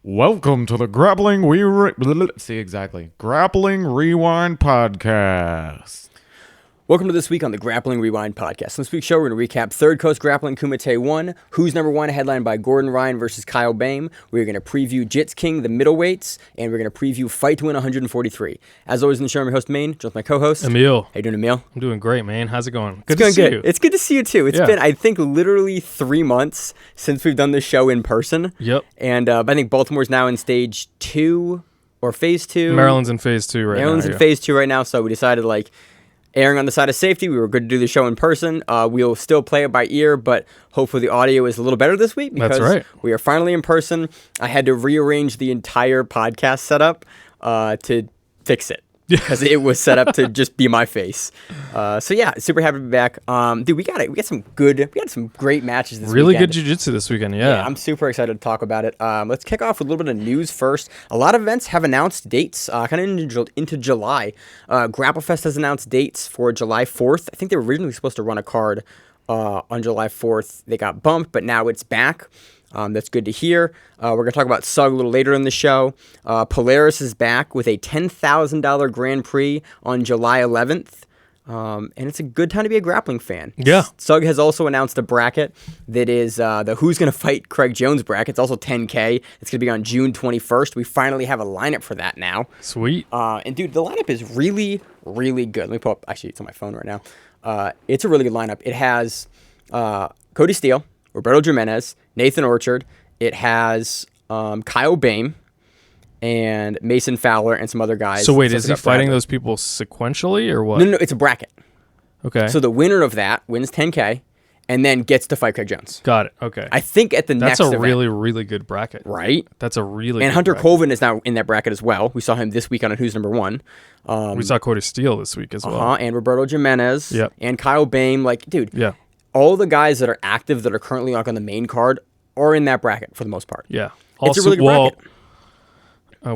Welcome to the Grappling Grappling Rewind Podcast. Welcome to this week on the Grappling Rewind Podcast. On this week's show, we're going to recap Third Coast Grappling Kumite I, Who's Number One, headlined by Gordon Ryan versus Kyle Boehm. We're going to preview JitzKing the Middleweights, and we're going to preview Fight to Win 143. As always in the show, I'm your host, Maine, just my co-host. Emil. How you doing, Emil? I'm doing great, man. How's it going? Good to see you. It's good to see you, too. It's been, I think, literally 3 months since we've done this show in person. Yep. And I think Baltimore's now in stage 2 or phase 2. Maryland's in phase 2 right now. Maryland's in phase 2 right now, so we decided, erring on the side of safety, we were good to do the show in person. We'll still play it by ear, but hopefully the audio is a little better this week because we are finally in person. I had to rearrange the entire podcast setup to fix it because it was set up to just be my face. Super happy to be back. Dude, we had some great matches this weekend. Really good jiu-jitsu this weekend, yeah. I'm super excited to talk about it. Let's kick off with a little bit of news first. A lot of events have announced dates kind of into July. GrappleFest has announced dates for July 4th. I think they were originally supposed to run a card on July 4th. They got bumped, but now it's back. That's good to hear. We're going to talk about SUG a little later in the show. Polaris is back with a $10,000 Grand Prix on July 11th. And it's a good time to be a grappling fan. Yeah. SUG has also announced a bracket that is the Who's Gonna Fight Craig Jones bracket. It's also $10K. It's going to be on June 21st. We finally have a lineup for that now. Sweet. And dude, the lineup is really, really good. Let me pull up. Actually, it's on my phone right now. It's a really good lineup. It has Cody Steele, Roberto Jimenez, Nathan Orchard. It has Kyle Boehm and Mason Fowler and some other guys. So wait, is he fighting those people sequentially or what? No, it's a bracket. Okay. So the winner of that wins $10K and then gets to fight Craig Jones. Got it. Okay. I think at the next event. That's a really, really good bracket. Right? That's a really And good Hunter bracket. Colvin is now in that bracket as well. We saw him this week on Who's Number One. We saw Cody Steele this week as well. And Roberto Jimenez. Yep. And Kyle Boehm. Yeah. All the guys that are active that are currently on the main card are in that bracket for the most part. Yeah. It's a really good bracket.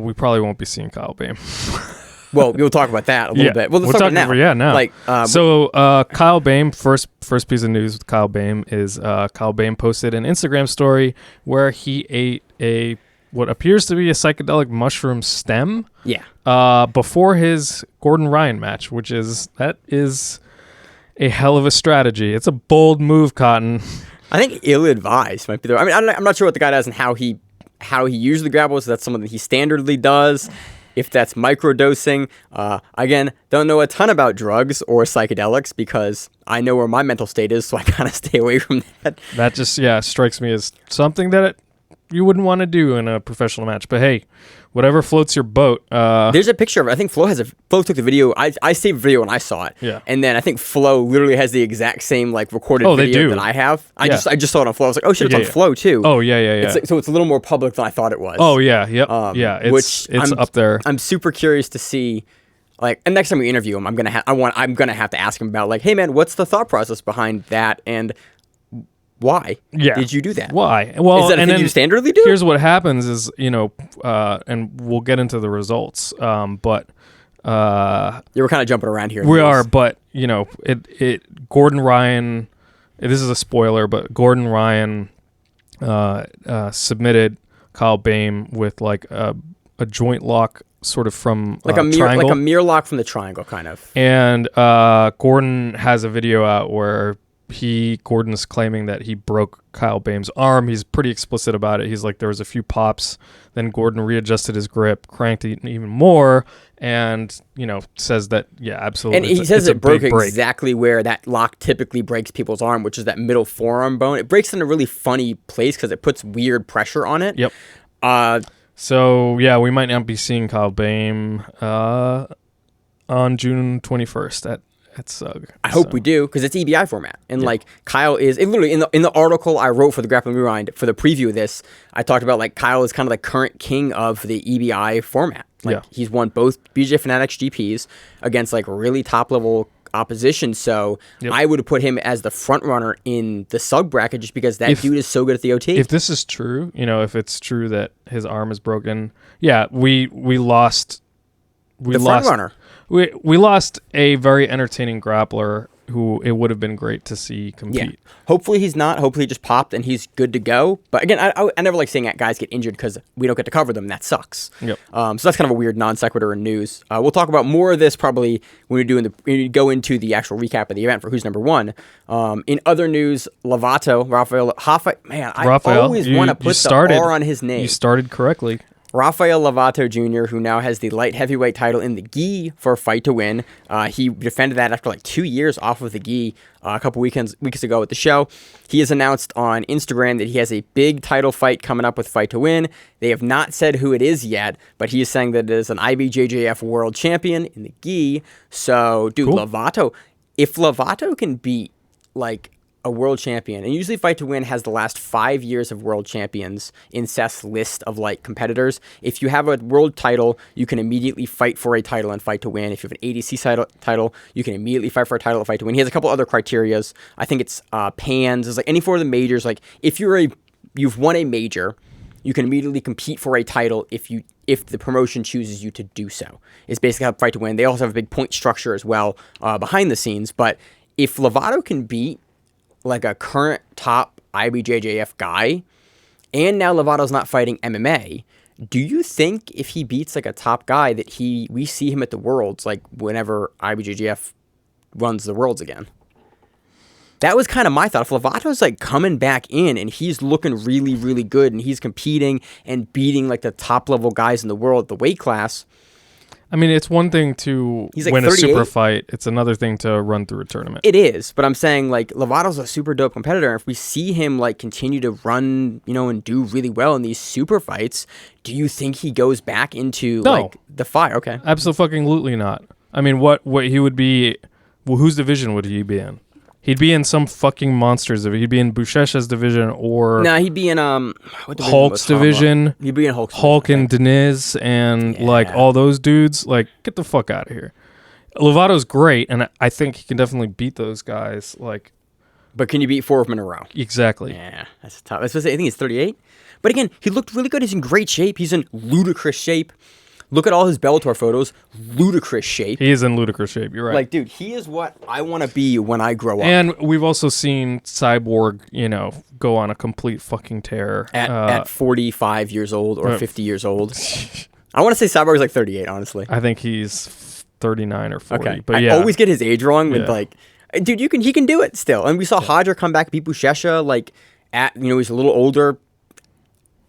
We probably won't be seeing Kyle Boehm. Well, we'll talk about that a little bit. Well, let's talk about it now. Now. Kyle Boehm, first piece of news with Kyle Boehm is Kyle Boehm posted an Instagram story where he ate what appears to be a psychedelic mushroom stem. Yeah. Before his Gordon Ryan match, that is a hell of a strategy. It's a bold move, Cotton. I think ill-advised might be there. I mean, I'm not sure what the guy does and how he usually grapples. That's something that he standardly does. If that's microdosing, again, don't know a ton about drugs or psychedelics because I know where my mental state is, so I kind of stay away from that. That just strikes me as something that you wouldn't want to do in a professional match. But hey, whatever floats your boat. There's a picture of it. I think Flo took the video. I saved the video when I saw it. Yeah. And then I think Flo literally has the exact same recorded video that I have. I just saw it on Flo. I was like, oh shit, it's on Flo too. Oh yeah. So it's a little more public than I thought it was. Oh yeah, yep. It's up there. I'm super curious to see. And next time we interview him, I'm gonna have to ask him about hey man, what's the thought process behind that and why did you do that? Why? Well, is that a thing you standardly do? Here's what happens is, and we'll get into the results. But you were kind of jumping around here. We are, but Gordon Ryan. This is a spoiler, but Gordon Ryan submitted Kyle Boehm with a joint lock, sort of from a mirror lock from the triangle, kind of. And Gordon has a video out where Gordon's claiming that he broke Kyle Boehm's arm. He's pretty explicit about it. He's like, there was a few pops, then Gordon readjusted his grip, cranked it even more, and says that absolutely. And he says it broke exactly where that lock typically breaks people's arm, which is that middle forearm bone. It breaks in a really funny place because it puts weird pressure on it. Yep. So we might not be seeing Kyle Boehm on June 21st at SUG. I hope we do, because it's EBI format. And Kyle is literally in the article I wrote for the Grappling Rewind for the preview of this, I talked about Kyle is kind of the current king of the EBI format. He's won both BJ Fanatics GPs against really top level opposition. So I would have put him as the front runner in the SUG bracket just because that dude is so good at the OT. If this is true, if it's true that his arm is broken, we lost. Front runner. We lost a very entertaining grappler who it would have been great to see compete. Hopefully he's not. Hopefully he just popped and he's good to go. But again, I never like seeing guys get injured because we don't get to cover them. That sucks. Yep. So that's kind of a weird non sequitur in news. We'll talk about more of this probably when we go into the actual recap of the event for who's number one. In other news, Raphael, man, I always want to put the R on his name. You started correctly. Raphael Lovato Jr., who now has the light heavyweight title in the gi for Fight to Win. He defended that after like 2 years off of the gi a couple weeks ago at the show. He has announced on Instagram that he has a big title fight coming up with Fight to Win. They have not said who it is yet, but he is saying that it is an IBJJF world champion in the gi. So, dude, cool. Lovato, if Lovato can beat like a world champion, and usually Fight to Win has the last 5 years of world champions in Seth's list of like competitors. If you have a world title, you can immediately fight for a title and Fight to Win. If you have an ADC title, you can immediately fight for a title and Fight to Win. He has a couple other criterias. I think it's pans. It's like any four of the majors. Like if you've won a major, you can immediately compete for a title if the promotion chooses you to do so. It's basically how Fight to Win. They also have a big point structure as well behind the scenes. But if Lovato can beat like a current top IBJJF guy, and now Lovato's not fighting MMA, do you think if he beats like a top guy that we see him at the Worlds, like whenever IBJJF runs the Worlds again? That was kind of my thought. If Lovato's like coming back in and he's looking really, really good and he's competing and beating like the top level guys in the world at the weight class. I mean, it's one thing to win a super fight. It's another thing to run through a tournament. It is, but I'm saying like Lovato's a super dope competitor. And if we see him like continue to run, and do really well in these super fights, do you think he goes back into like the fire? Okay, absolutely not. I mean, what he would be? Well, whose division would he be in? He'd be in some fucking monsters division. He'd be in Bushesha's division or... Nah, he'd be in Hulk's division. He'd be in Hulk's Hulk and Deniz and like all those dudes. Like, get the fuck out of here. Lovato's great, and I think he can definitely beat those guys. Like, but can you beat four of them in a row? Exactly. Yeah, that's tough. I think he's 38. But again, he looked really good. He's in great shape. He's in ludicrous shape. Look at all his Bellator photos. Ludicrous shape. He is in ludicrous shape. You're right. Like, dude, he is what I want to be when I grow up. And we've also seen Cyborg, go on a complete fucking tear. At 45 years old or 50 years old. I want to say Cyborg's like 38, honestly. I think he's 39 or 40. Okay. But I always get his age wrong with like, dude, he can do it still. And we saw Hodger come back, beat Bushesha, like, he's a little older.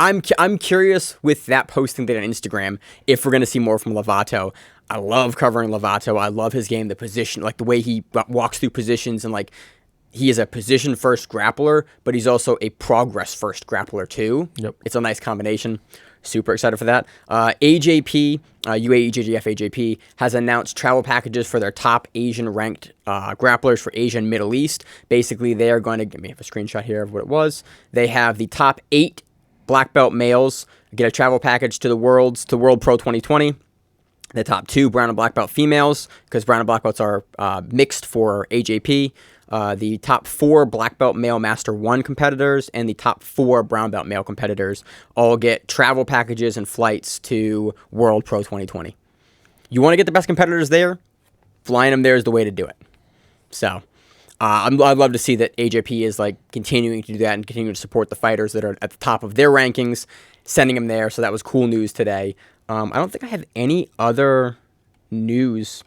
I'm curious with that posting they did on Instagram if we're going to see more from Lovato. I love covering Lovato. I love his game, the position, like the way he walks through positions, and like he is a position first grappler, but he's also a progress first grappler too. Yep. It's a nice combination. Super excited for that. AJP, UAE JJF AJP, has announced travel packages for their top Asian ranked grapplers for Asia and Middle East. Basically, they are going to, give me a screenshot here of what it was. They have the top 8 black belt males get a travel package to the World Pro 2020. The top 2 brown and black belt females, because brown and black belts are mixed for AJP. The top 4 black belt male Master 1 competitors and the top 4 brown belt male competitors all get travel packages and flights to World Pro 2020. You want to get the best competitors there? Flying them there is the way to do it. So I'd love to see that AJP is like continuing to do that and continuing to support the fighters that are at the top of their rankings, sending them there. So that was cool news today. I don't think I have any other news.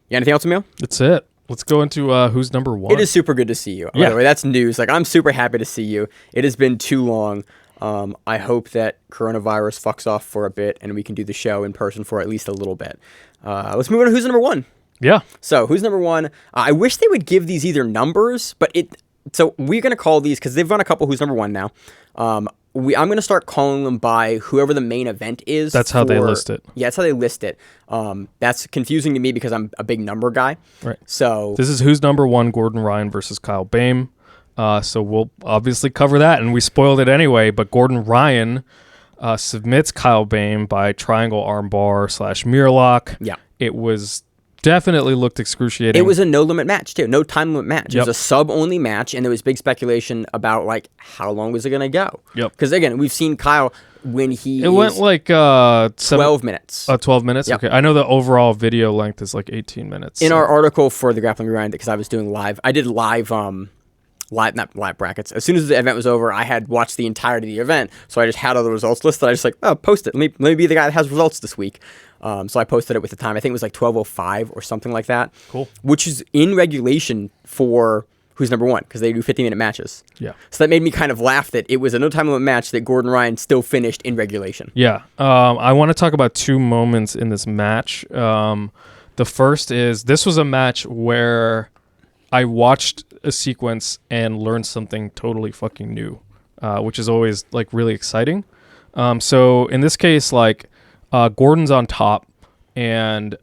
You got anything else, Emil? That's it. Let's go into who's number 1. It is super good to see you. By the way, that's news. Like, I'm super happy to see you. It has been too long. I hope that coronavirus fucks off for a bit and we can do the show in person for at least a little bit. Let's move on to who's number 1. Yeah. So who's number 1? I wish they would give these either numbers, but so we're going to call these, because they've run a couple who's number 1 now. I'm going to start calling them by whoever the main event is. That's how they list it. Yeah, that's how they list it. That's confusing to me because I'm a big number guy. Right. So this is who's number 1, Gordon Ryan versus Kyle Boehm. So we'll obviously cover that, and we spoiled it anyway, but Gordon Ryan submits Kyle Boehm by triangle armbar / mirror lock. Yeah. It was definitely looked excruciating. It was a no limit match too, no time limit match. It was a sub only match, and there was big speculation about like how long was it gonna go. Yep. Because again, we've seen Kyle when he It went like 12 minutes. 12 minutes? Yep. Okay. I know the overall video length is like 18 minutes. In our article for the Grappling Rewind, because I was doing live, I did live not live brackets. As soon as the event was over, I had watched the entirety of the event, so I just had all the results listed. I just like, oh, post it. Let me be the guy that has results this week. So I posted it with the time. I think it was like 12:05 or something like that. Cool. Which is in regulation for who's number one, because they do 50-minute matches. Yeah. So that made me kind of laugh that it was a no time limit match that Gordon Ryan still finished in regulation. Yeah. I want to talk about two moments in this match. The first is this was a match where I watched a sequence and learned something totally fucking new, which is always like really exciting. So in this case, like Gordon's on top, and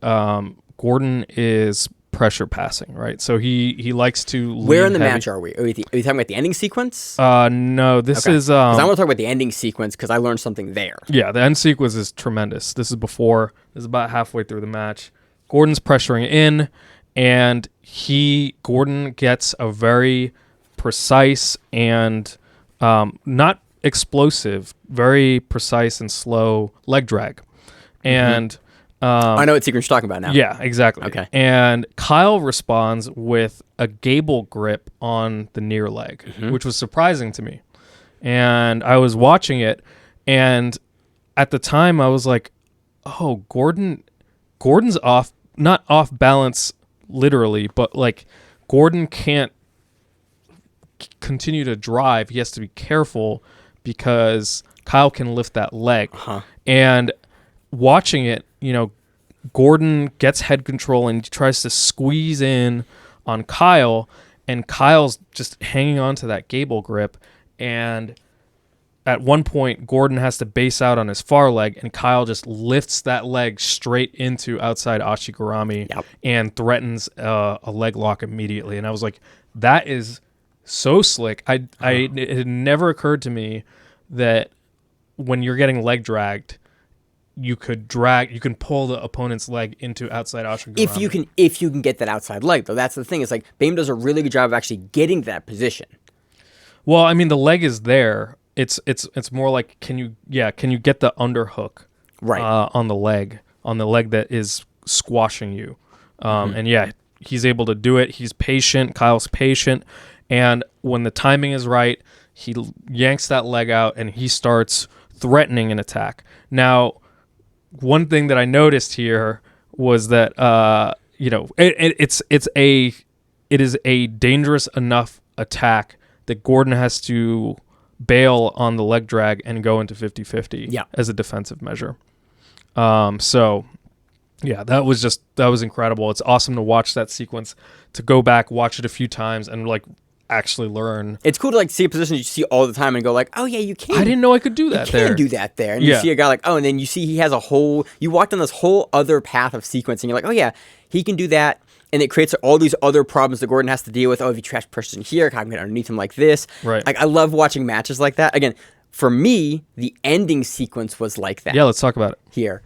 Gordon is pressure passing, right? So he likes to lean Where in the heavy. match are we? Are we talking about the ending sequence? No, this Okay. is 'Cause I want to talk about the ending sequence because I learned something there. yeah, the end sequence is tremendous. This is about halfway through the match. Gordon's pressuring in, and Gordon gets a very precise and not explosive, very precise and slow leg drag. And I know what sequence you're talking about now. yeah, exactly. Okay. And Kyle responds with a gable grip on the near leg, which was surprising to me. And I was watching it, and at the time I was like, oh, Gordon's not off balance literally, but like Gordon can't continue to drive. He has to be careful because Kyle can lift that leg. And watching it, Gordon gets head control and tries to squeeze in on Kyle, and Kyle's just hanging on to that gable grip. And at one point, Gordon has to base out on his far leg, and Kyle just lifts that leg straight into outside Ashigarami and threatens a leg lock immediately. And I was like, that is so slick. It had never occurred to me that when you're getting leg dragged, you can pull the opponent's leg into outside Ashigarami. If you can get that outside leg, though. That's the thing. It's like Boehm does a really good job of actually getting to that position. Well, I mean, the leg is there. It's more like can you get the underhook on the leg that is squashing you. And yeah, he's able to do it. He's patient. Kyle's patient. And when the timing is right, he yanks that leg out and he starts threatening an attack. Now, one thing that I noticed here was that it is a dangerous enough attack that Gordon has to bail on the leg drag and go into 50-50 as a defensive measure. So yeah, that was incredible. It's awesome to watch that sequence, to go back, watch it a few times, and like actually learn. It's cool to like see a position you see all the time and go like, oh yeah, you can. I didn't know I could do that there. You can do that there. And you see a guy like, oh, and then you see he has you walked on this whole other path of sequence, and you're like, oh yeah, he can do that. And it creates all these other problems that Gordon has to deal with. Oh, if you trash pressures in here, how can I get underneath him like this? Right. Like I love watching matches like that. Again, for me, the ending sequence was like that. Yeah, let's talk about it Here.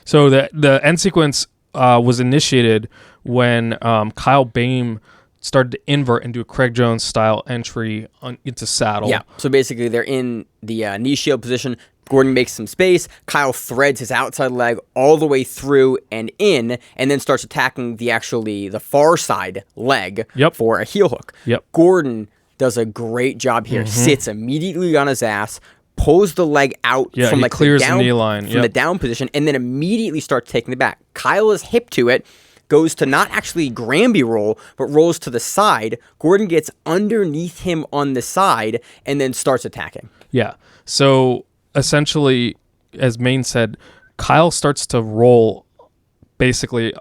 So the end sequence was initiated when Kyle Boehm started to invert and do a Craig Jones style entry into saddle. Yeah. So basically, they're in the knee shield position. Gordon makes some space. Kyle threads his outside leg all the way through and in, and then starts attacking the far side leg for a heel hook. Gordon does a great job here. Sits immediately on his ass, pulls the leg out from like clears the down, the knee line. from the down position, and then immediately starts taking the back. Kyle is hip to it. Goes to not actually Granby roll, but rolls to the side. Gordon gets underneath him on the side and then starts attacking. Yeah. So essentially, as Maine said, Kyle starts to roll basically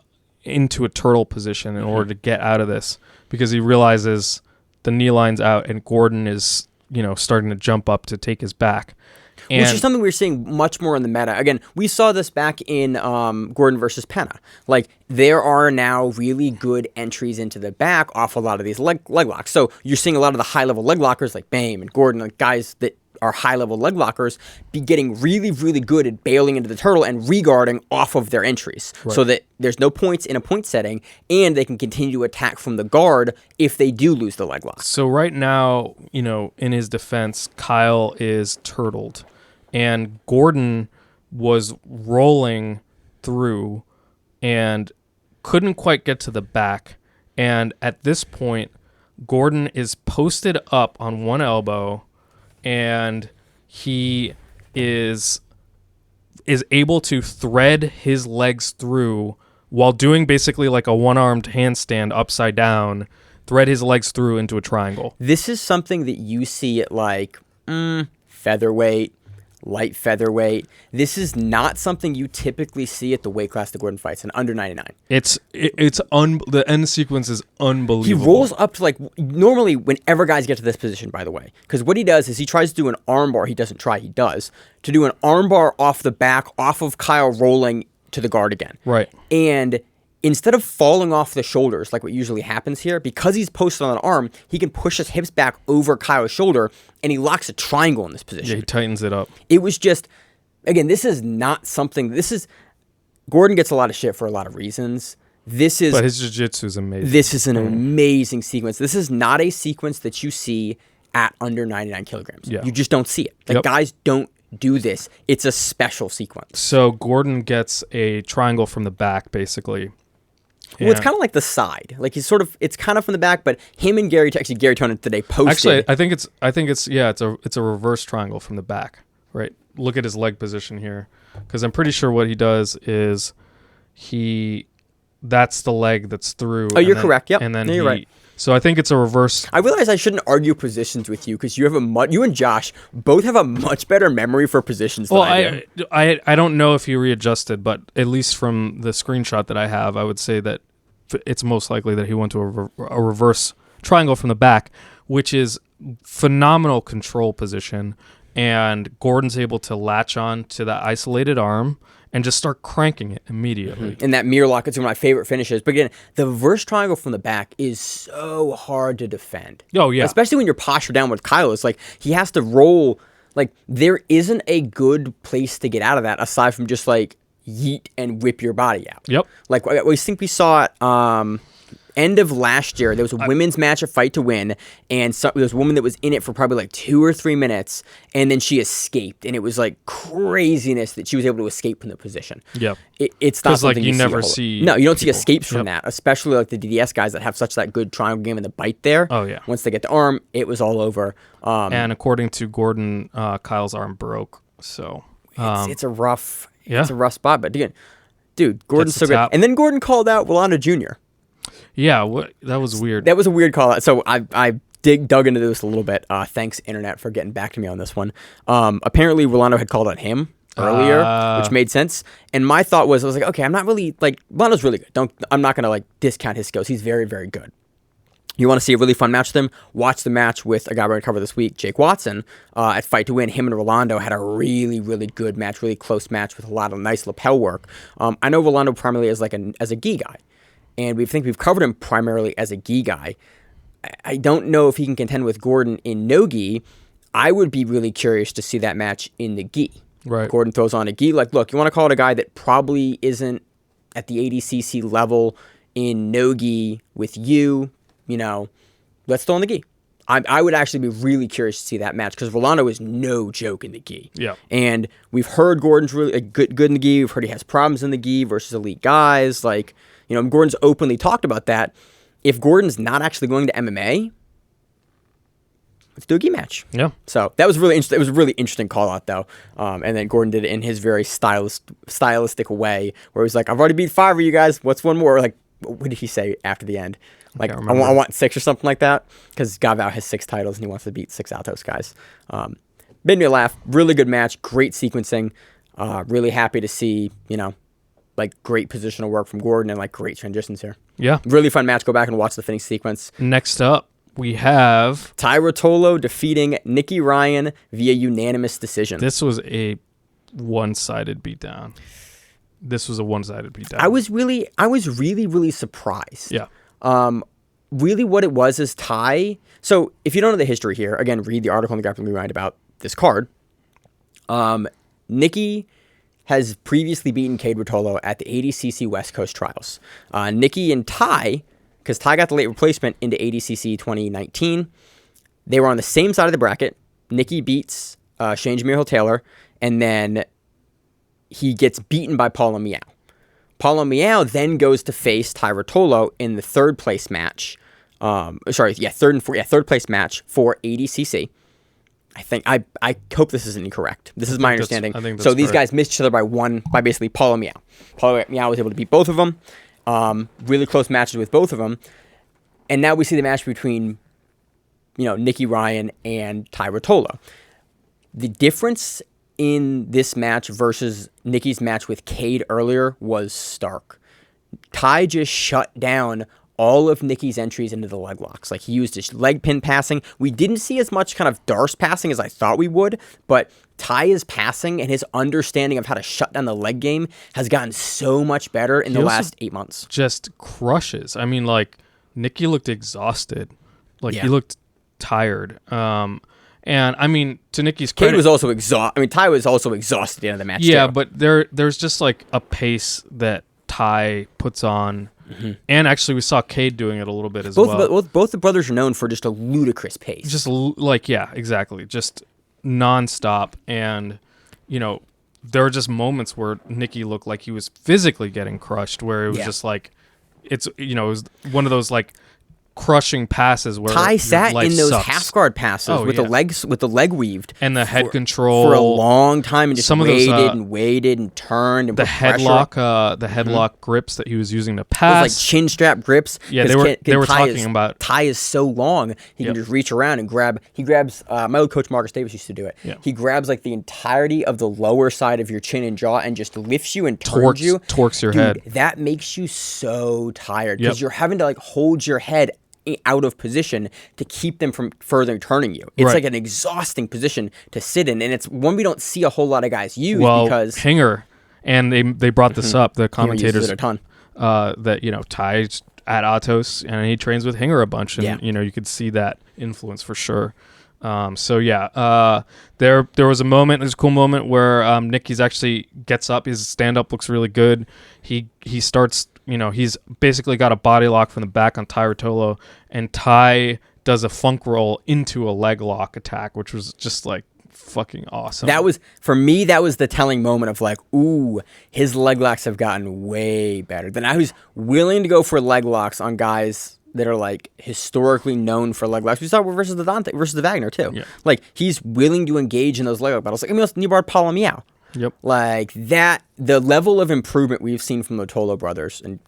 into a turtle position in order to get out of this, because he realizes the knee line's out and Gordon is, starting to jump up to take his back. Which is something we're seeing much more in the meta. Again, we saw this back in Gordon versus Penna. Like, there are now really good entries into the back off a lot of these leg locks. So you're seeing a lot of the high-level leg lockers like Boehm and Gordon, like guys that are high-level leg lockers, be getting really, really good at bailing into the turtle and reguarding off of their entries so that there's no points in a point setting, and they can continue to attack from the guard if they do lose the leg lock. So right now, in his defense, Kyle is turtled, and Gordon was rolling through and couldn't quite get to the back. And at this point, Gordon is posted up on one elbow, and he is able to thread his legs through while doing basically like a one-armed handstand upside down, thread his legs through into a triangle. This is something that you see at like featherweight, light featherweight. This is not something you typically see at the weight class that Gordon fights in under 99. The end sequence is unbelievable. He rolls up to normally whenever guys get to this position, by the way, because what he does is he tries to do an armbar. He doesn't try, he does, to do an armbar off the back, off of Kyle rolling to the guard again. Right. And instead of falling off the shoulders like what usually happens here, because he's posted on an arm, he can push his hips back over Kyle's shoulder, and he locks a triangle in this position. Yeah, he tightens it up. It was just, again, this is not something, Gordon gets a lot of shit for a lot of reasons. But his jiu-jitsu is amazing. This is an amazing sequence. This is not a sequence that you see at under 99 kilograms. Yeah. You just don't see it. Guys don't do this. It's a special sequence. So Gordon gets a triangle from the back, basically. Well, it's kind of like the side. It's kind of from the back, but him and Garry Tonon today posted. Actually, I think it's a reverse triangle from the back, right? Look at his leg position here, because I'm pretty sure what he does is that's the leg that's through. Oh, you're correct. Yep. And then you're right. So I think it's a reverse. I realize I shouldn't argue positions with you because you and Josh both have a much better memory for positions than I do. I don't know if he readjusted, but at least from the screenshot that I have, I would say that it's most likely that he went to a reverse triangle from the back, which is phenomenal control position. And Gordon's able to latch on to that isolated arm and just start cranking it immediately. And that mirror lock is one of my favorite finishes. But again, the reverse triangle from the back is so hard to defend. Oh, yeah. Especially when you're postured down with Kyle. It's like he has to roll. Like, there isn't a good place to get out of that aside from just, yeet and whip your body out. Yep. We think we saw it end of last year. There was a women's match at Fight to Win, and there was a woman that was in it for probably 2 or 3 minutes, and then she escaped, and it was craziness that she was able to escape from the position. Yeah. It's not something you never see. see. No, you don't see escapes from that, especially the DDS guys that have such that good triangle game in the bite there. Oh, yeah. Once they get the arm, it was all over. And according to Gordon, Kyle's arm broke. So it's a rough spot. But again, dude, Gordon's so top. good. And then Gordon called out Rolando Jr. Yeah, that was weird. That was a weird call out. So I dug into this a little bit. Thanks, Internet, for getting back to me on this one. Apparently, Rolando had called out him earlier, which made sense. And my thought was, I was like, okay, I'm not really, Rolando's really good. I'm not going to, discount his skills. He's very, very good. You want to see a really fun match with him? Watch the match with a guy we're going to cover this week, Jake Watson, at Fight to Win. Him and Rolando had a really, really good match, really close match with a lot of nice lapel work. I know Rolando primarily as a gi guy. And we think we've covered him primarily as a gi guy. I don't know if he can contend with Gordon in no gi. I would be really curious to see that match in the gi. Right. Gordon throws on a gi. Look, you want to call it a guy that probably isn't at the ADCC level in no gi with you, let's throw on the gi. I would actually be really curious to see that match because Rolando is no joke in the gi. Yeah. And we've heard Gordon's really good in the gi. We've heard he has problems in the gi versus elite guys. Gordon's openly talked about that. If Gordon's not actually going to MMA, let's do a gi match. Yeah. So that was really interesting. It was a really interesting call out though. And then Gordon did it in his very stylistic way where he was like, I've already beat 5 of you guys. What's one more? What did he say after the end? I want 6 or something like that. Because Gavao has 6 titles and he wants to beat 6 Altos guys. Made me laugh. Really good match. Great sequencing. Really happy to see, great positional work from Gordon and great transitions here. Yeah. Really fun match. Go back and watch the finish sequence. Next up, we have Tye Ruotolo defeating Nicky Ryan via unanimous decision. This was a one-sided beatdown. I was really, really surprised. Yeah. Really what it was is Tye. So if you don't know the history here, again, read the article in the Grappling Rewind about this card. Nicky has previously beaten Kade Ruotolo at the ADCC West Coast Trials. Nicky and Tye, because Tye got the late replacement into ADCC 2019, they were on the same side of the bracket. Nicky beats Shane Jamir Hill-Taylor, and then he gets beaten by Paulo Miao. Paulo Miao then goes to face Tye Ruotolo in the third place match. Third place match for ADCC. I hope this isn't incorrect. This is my understanding. I think that's so these correct. guys missed each other by basically Paulo Miao. Paulo Miao was able to beat both of them. Really close matches with both of them. And now we see the match between, Nicky Ryan and Tye Ruotolo. The difference in this match versus Nicky's match with Kade earlier was stark. Tye just shut down all of Nicky's entries into the leg locks. Like, he used his leg pin passing. We didn't see as much kind of Darce passing as I thought we would, but Tye's passing and his understanding of how to shut down the leg game has gotten so much better in the last 8 months. Just crushes. I mean, like, Nicky looked exhausted. Like, he looked tired. And I mean, to Nicky's credit, Kade was also exhausted. I mean, Tye was also exhausted at the end of the match. Yeah, too. but there's just like a pace that Tye puts on. Mm-hmm. And actually, we saw Kade doing it a little bit as well. Both the brothers are known for just a ludicrous pace. Just exactly. Just nonstop. And, there are just moments where Nicky looked like he was physically getting crushed, where it was just like, it was one of those like crushing passes where Tye sat in those sucks. half guard passes with the leg weaved and the head control for a long time, and just some waited of those, and waited and turned and the put pressure. headlock grips that he was using to pass, those like chin strap grips. Yeah, they were talking about Tye is so long he can just reach around and grab. He grabs. My old coach Marcus Davis used to do it. Yeah. He grabs like the entirety of the lower side of your chin and jaw and just lifts you and turns you. Torques your Dude, head. That makes you so tired because you're having to like hold your head out of position to keep them from further turning you. It's like an exhausting position to sit in, and it's one we don't see a whole lot of guys use because Hinger, and they brought this up, the commentators, it a ton. That Tye's at Atos and he trains with Hinger a bunch, and you could see that influence for sure. There was a moment, there's a cool moment where Nicky's actually gets up, his stand up looks really good. He starts, he's basically got a body lock from the back on Tye Ruotolo, and Tye does a funk roll into a leg lock attack, which was just like fucking awesome. That was, for me, that was the telling moment of like, ooh, his leg locks have gotten way better. Then I was willing to go for leg locks on guys that are like historically known for leg locks. We saw versus the Dante, versus the Wagner too. Yeah. Like, he's willing to engage in those leg lock battles. Like Emil Paulo Miao. Yep. Like that, the level of improvement we've seen from the Ruotolo brothers and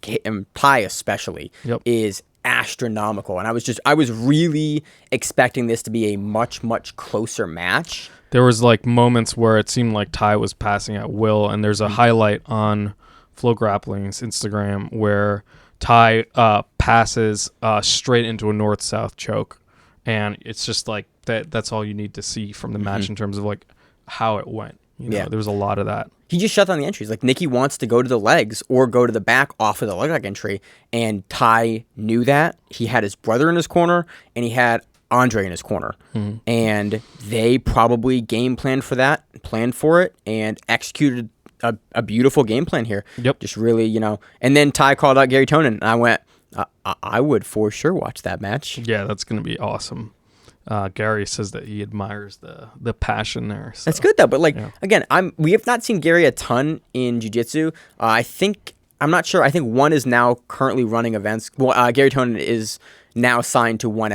Tye especially is astronomical. And I was really expecting this to be a much, much closer match. There was like moments where it seemed like Tye was passing at will, and there's a highlight on Flow Grappling's Instagram where Tye passes straight into a north-south choke, and it's just like that's all you need to see from the match in terms of like how it went. There was a lot of that. He just shut down the entries. Like, Nicky wants to go to the legs or go to the back off of the leg lock entry, and Tye knew that. He had his brother in his corner, and he had Andre in his corner. And they probably game planned for that, planned for it, and executed a beautiful game plan here. Yep. Just really, And then Tye called out Garry Tonon, and I went, I would for sure watch that match. Yeah, that's going to be awesome. Garry says that he admires the passion there. So. That's good though, but again, we have not seen Garry a ton in jiu-jitsu. I'm not sure. I think one is now currently running events. Well, Garry Tonon is now signed to one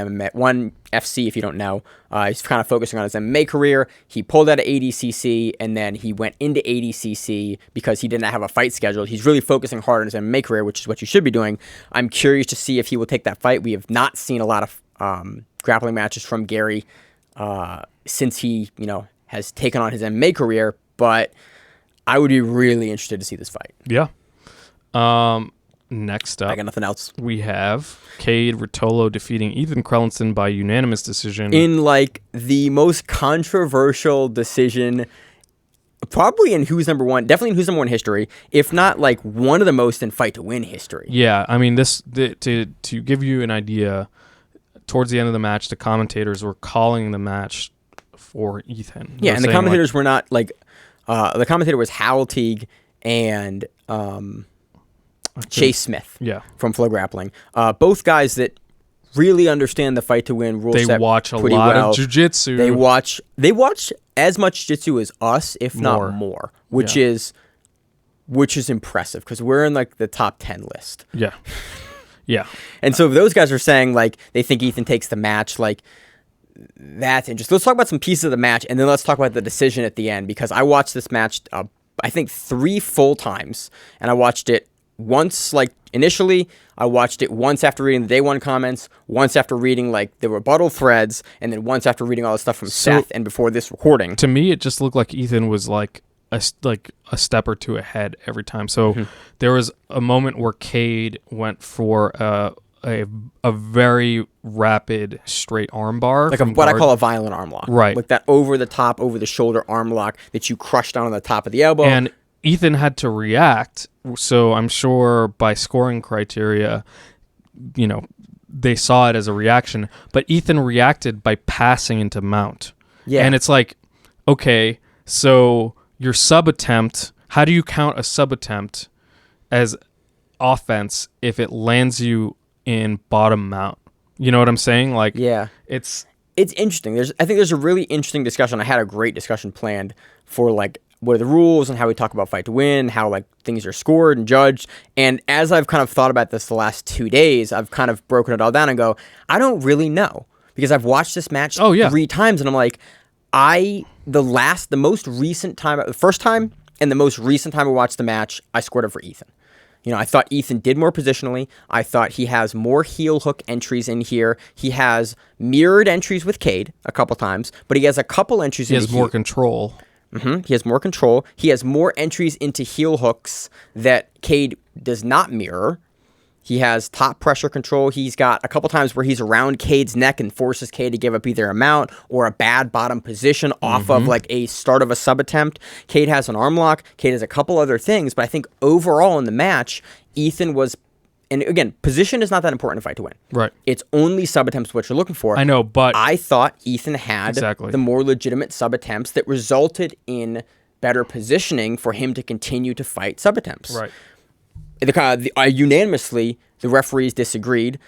FC. If you don't know, he's kind of focusing on his MMA career. He pulled out of ADCC and then he went into ADCC because he did not have a fight scheduled. He's really focusing hard on his MMA career, which is what you should be doing. I'm curious to see if he will take that fight. We have not seen a lot of grappling matches from Garry since he, has taken on his MMA career, but I would be really interested to see this fight. Yeah. Next up, I got nothing else. We have Kade Ruotolo defeating Ethan Crelinson by unanimous decision. In like the most controversial decision, probably in Who's Number One, definitely in Who's Number One history, if not like one of the most in Fight to Win history. Yeah, I mean, to give you an idea, towards the end of the match, the commentators were calling the match for Ethan. Yeah, and the commentators were not like the commentator was Howell Teague and Chase Smith from Flow Grappling. Both guys that really understand the fight to win rule set. They watch a pretty lot well. of jiu-jitsu. They watch as much jiu-jitsu as us, if not more, which is impressive because we're in like the top 10 list. Yeah. Yeah. And so those guys are saying like they think Ethan takes the match, like that's interesting. Let's talk about some pieces of the match and then let's talk about the decision at the end because I watched this match I think 3 full times and I watched it once like initially, I watched it once after reading the day one comments, once after reading like the rebuttal threads, and then once after reading all the stuff from Seth and before this recording. To me, it just looked like Ethan was like a step or two ahead every time. So there was a moment where Kade went for a very rapid straight armbar, like what I call a violent arm lock, right? Like that over the top, over the shoulder arm lock that you crush down on the top of the elbow. And Ethan had to react. So I'm sure by scoring criteria, they saw it as a reaction. But Ethan reacted by passing into mount. Yeah. And it's like, okay, so your sub attempt, how do you count a sub attempt as offense if it lands you in bottom mount? You know what I'm saying? Like, yeah, it's interesting. I think there's a really interesting discussion. I had a great discussion planned for like what are the rules and how we talk about fight to win, how like things are scored and judged. And as I've kind of thought about this the last 2 days, I've kind of broken it all down and go, I don't really know because I've watched this match 3 times and I'm like, the most recent time, the first time and the most recent time I watched the match, I scored it for Ethan. I thought Ethan did more positionally. I thought he has more heel hook entries in here. He has mirrored entries with Kade a couple times, but he has a couple entries. He has more control. He has more control. He has more entries into heel hooks that Kade does not mirror. He has top pressure control. He's got a couple times where he's around Kade's neck and forces Kade to give up either a mount or a bad bottom position off of like a start of a sub attempt. Kade has an arm lock. Kade has a couple other things, but I think overall in the match, Ethan was. And again, position is not that important in fight to win. Right. It's only sub attempts what you're looking for. I know, but I thought Ethan had the more legitimate sub attempts that resulted in better positioning for him to continue to fight sub attempts. Right. Unanimously, the referees disagreed.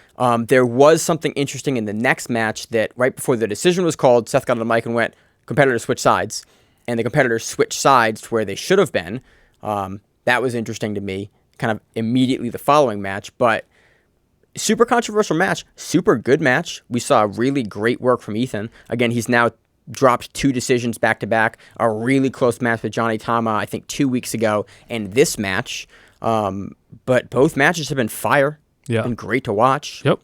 There was something interesting in the next match that right before the decision was called, Seth got on the mic and went, competitors switch sides. And the competitors switched sides to where they should have been. That was interesting to me. Kind of immediately the following match, but super controversial match, super good match. We saw really great work from Ethan. Again, he's now dropped 2 decisions back to back, a really close match with Johnny Tama, I think 2 weeks ago, and this match. But both matches have been fire and great to watch. Yep.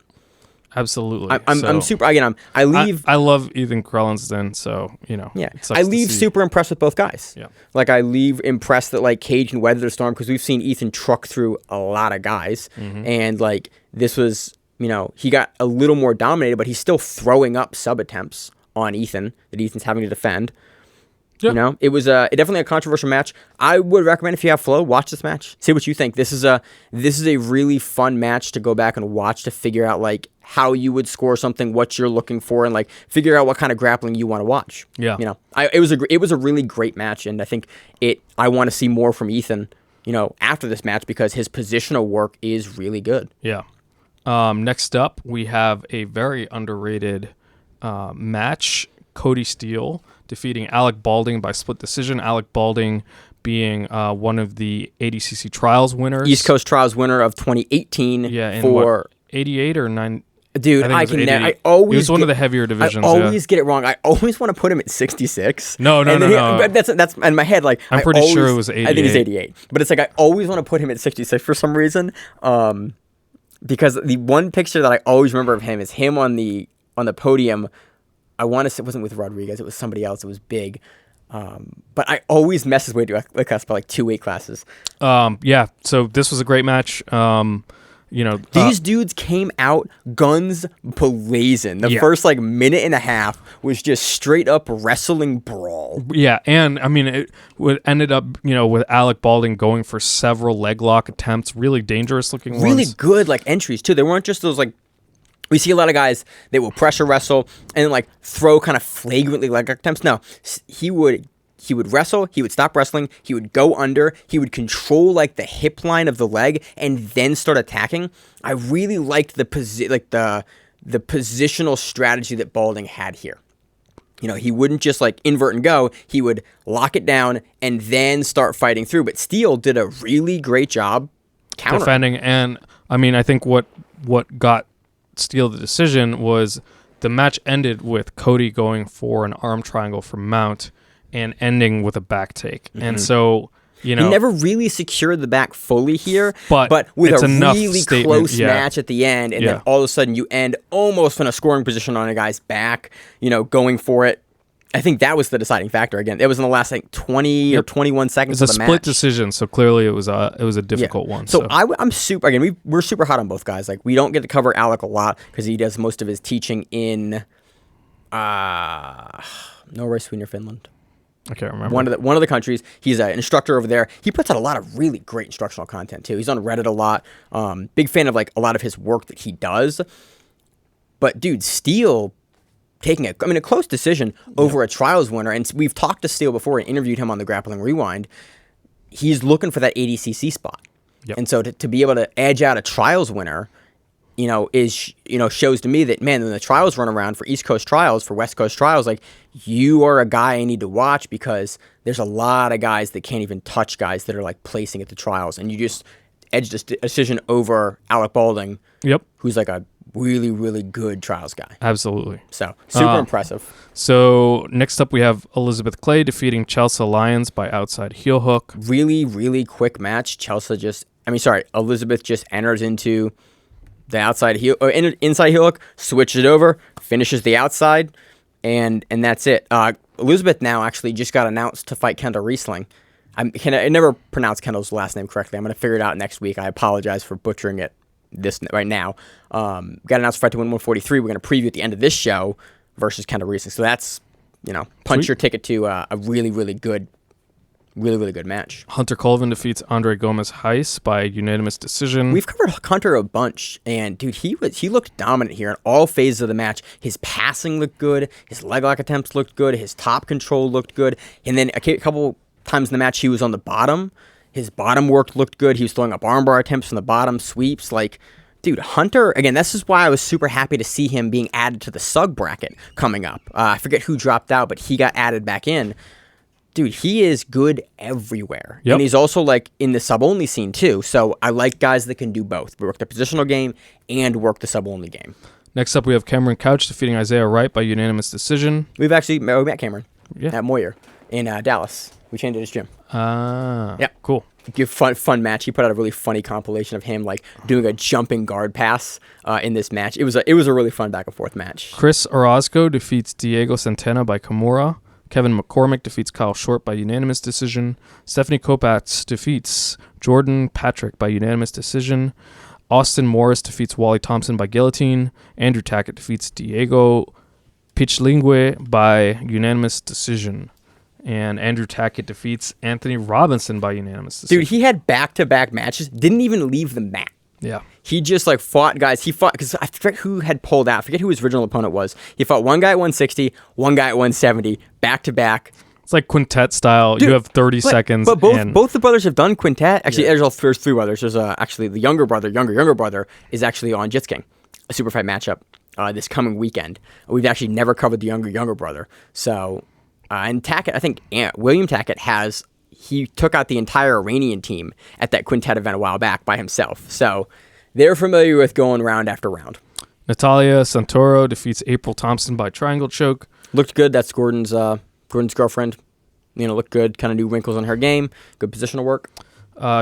Absolutely. I'm super. Again, I leave. I love Ethan Krellinston, so Yeah, I leave super impressed with both guys. Yeah, like I leave impressed that like Kade can weather the storm because we've seen Ethan truck through a lot of guys, and like this was, he got a little more dominated, but he's still throwing up sub attempts on Ethan that Ethan's having to defend. Yep. It was definitely a controversial match. I would recommend if you have flow, watch this match. See what you think. This is a really fun match to go back and watch to figure out like how you would score something, what you're looking for, and like figure out what kind of grappling you want to watch. Yeah. It was a really great match, and I think I want to see more from Ethan, after this match because his positional work is really good. Yeah. Next up, we have a very underrated match. Cody Steele defeating Alec Balding by split decision. Alec Balding being one of the ADCC Trials winners. East Coast Trials winner of 2018 for 88 or 9. Dude, I always. He was one of the heavier divisions. I always get it wrong. I always want to put him at 66. No. But that's in my head. Like I'm pretty sure it was 88. I think it's 88. But it's like I always want to put him at 66 for some reason. Because the one picture that I always remember of him is him on the podium. I want to say it wasn't with Rodriguez. It was somebody else. It was big. But I always mess his way to a class by like 2 weight classes. Yeah. So this was a great match. These dudes came out guns blazing. The first like minute and a half was just straight up wrestling brawl. Yeah, and I mean it ended up with Alec Balding going for several leg lock attempts, really dangerous looking ones. Really good like entries too. They weren't just those like We see a lot of guys that will pressure wrestle and like throw kind of flagrantly leg lock attempts. No, he would wrestle, he would stop wrestling, he would go under, he would control like the hip line of the leg and then start attacking. I really liked the positional strategy that Balding had here. You know, he wouldn't just like invert and go, he would lock it down and then start fighting through. But Steele did a really great job countering. Defending, and I mean, I think what got Steele the decision was the match ended with Cody going for an arm triangle from Mount and ending with a back take. And so, you know, he never really secured the back fully here, but with it's a enough really statement, close match at the end, and then all of a sudden you end almost in a scoring position on a guy's back, you know, going for it. I think that was the deciding factor. Again, it was in the last like 20 or 21 seconds of the match. It's a split decision, so clearly it was a difficult one. So I'm super. Again, we're super hot on both guys. Like we don't get to cover Alec a lot because he does most of his teaching in Norway, Sweden, or Finland. I can't remember. One of the countries. He's an instructor over there. He puts out a lot of really great instructional content too. He's on Reddit a lot. Big fan of like a lot of his work that he does. But dude, Steele taking a close decision over a trials winner, and we've talked to Steele before and interviewed him on the Grappling Rewind. He's looking for that ADCC spot, and so to be able to edge out a trials winner, you know, shows to me that, man, when the trials run around for East Coast trials, for West Coast trials, like you are a guy I need to watch because there's a lot of guys that can't even touch guys that are like placing at the trials, and you just edged a decision over Alec Balding, who's like a really, really good trials guy. Absolutely. So, super impressive. So, next up we have Elizabeth Clay defeating Chelsea Lyons by outside heel hook. Really, really quick match. Elizabeth just enters into the outside heel, or inside heel hook, switches it over, finishes the outside, and that's it. Elizabeth now actually just got announced to fight Kendall Resuling. I never pronounced Kendall's last name correctly. I'm going to figure it out next week. I apologize for butchering it right now. Got announced for fight to win 143. We're going to preview at the end of this show versus Kendall Resuling. So that's, punch your ticket to a really, really good match. Hunter Colvin defeats Andre Gomez-Heiss by unanimous decision. We've covered Hunter a bunch, and dude, he looked dominant here in all phases of the match. His passing looked good, his leg lock attempts looked good, his top control looked good, and then a couple times in the match he was on the bottom. His bottom work looked good. He was throwing up armbar attempts from the bottom, sweeps. Like, dude, Hunter, again, this is why I was super happy to see him being added to the SUG bracket coming up. I forget who dropped out, but he got added back in. Dude, he is good everywhere. And he's also, like, in the sub-only scene, too. So I like guys that can do both. Work the positional game and work the sub-only game. Next up, we have Cameron Couch defeating Isaiah Wright by unanimous decision. We met Cameron at Moyer in Dallas. We changed at his gym. Cool. Fun match. He put out a really funny compilation of him like doing a jumping guard pass in this match. It was a really fun back and forth match. Chris Orozco defeats Diego Santana by Kimura. Kevin McCormick defeats Kyle Short by unanimous decision. Stephanie Kopacz defeats Jordan Patrick by unanimous decision. Austin Morris defeats Wally Thompson by guillotine. Andrew Tackett defeats Diego Pichlingue by unanimous decision. And Andrew Tackett defeats Anthony Robinson by unanimous decision. Dude, he had back-to-back matches. Didn't even leave the mat. Yeah. He just like fought guys. He fought, because I forget who had pulled out. I forget who his original opponent was. He fought one guy at 160, one guy at 170, back-to-back. It's like quintet style. Dude, you have 30 seconds. But both the brothers have done quintet. Actually, there's three brothers. There's actually the younger brother is actually on JitzKing, a super fight matchup this coming weekend. We've actually never covered the younger brother. So... and Tackett, I think William Tackett he took out the entire Iranian team at that quintet event a while back by himself. So they're familiar with going round after round. Natalia Santoro defeats April Thompson by triangle choke. Looked good. That's Gordon's girlfriend. Looked good. Kind of new wrinkles on her game. Good positional work.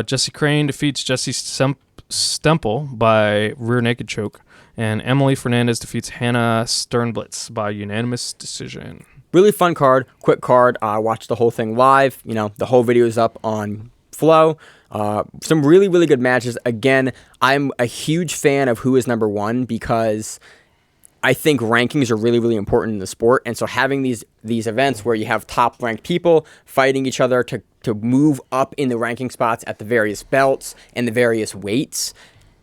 Jesse Crane defeats Jesse Stemple by rear naked choke. And Emily Fernandez defeats Hannah Sternblitz by unanimous decision. Really fun card, quick card. I watched the whole thing live. The whole video is up on Flow. Some really, really good matches. Again, I'm a huge fan of who is number one because I think rankings are really, really important in the sport. And so having these events where you have top-ranked people fighting each other to move up in the ranking spots at the various belts and the various weights,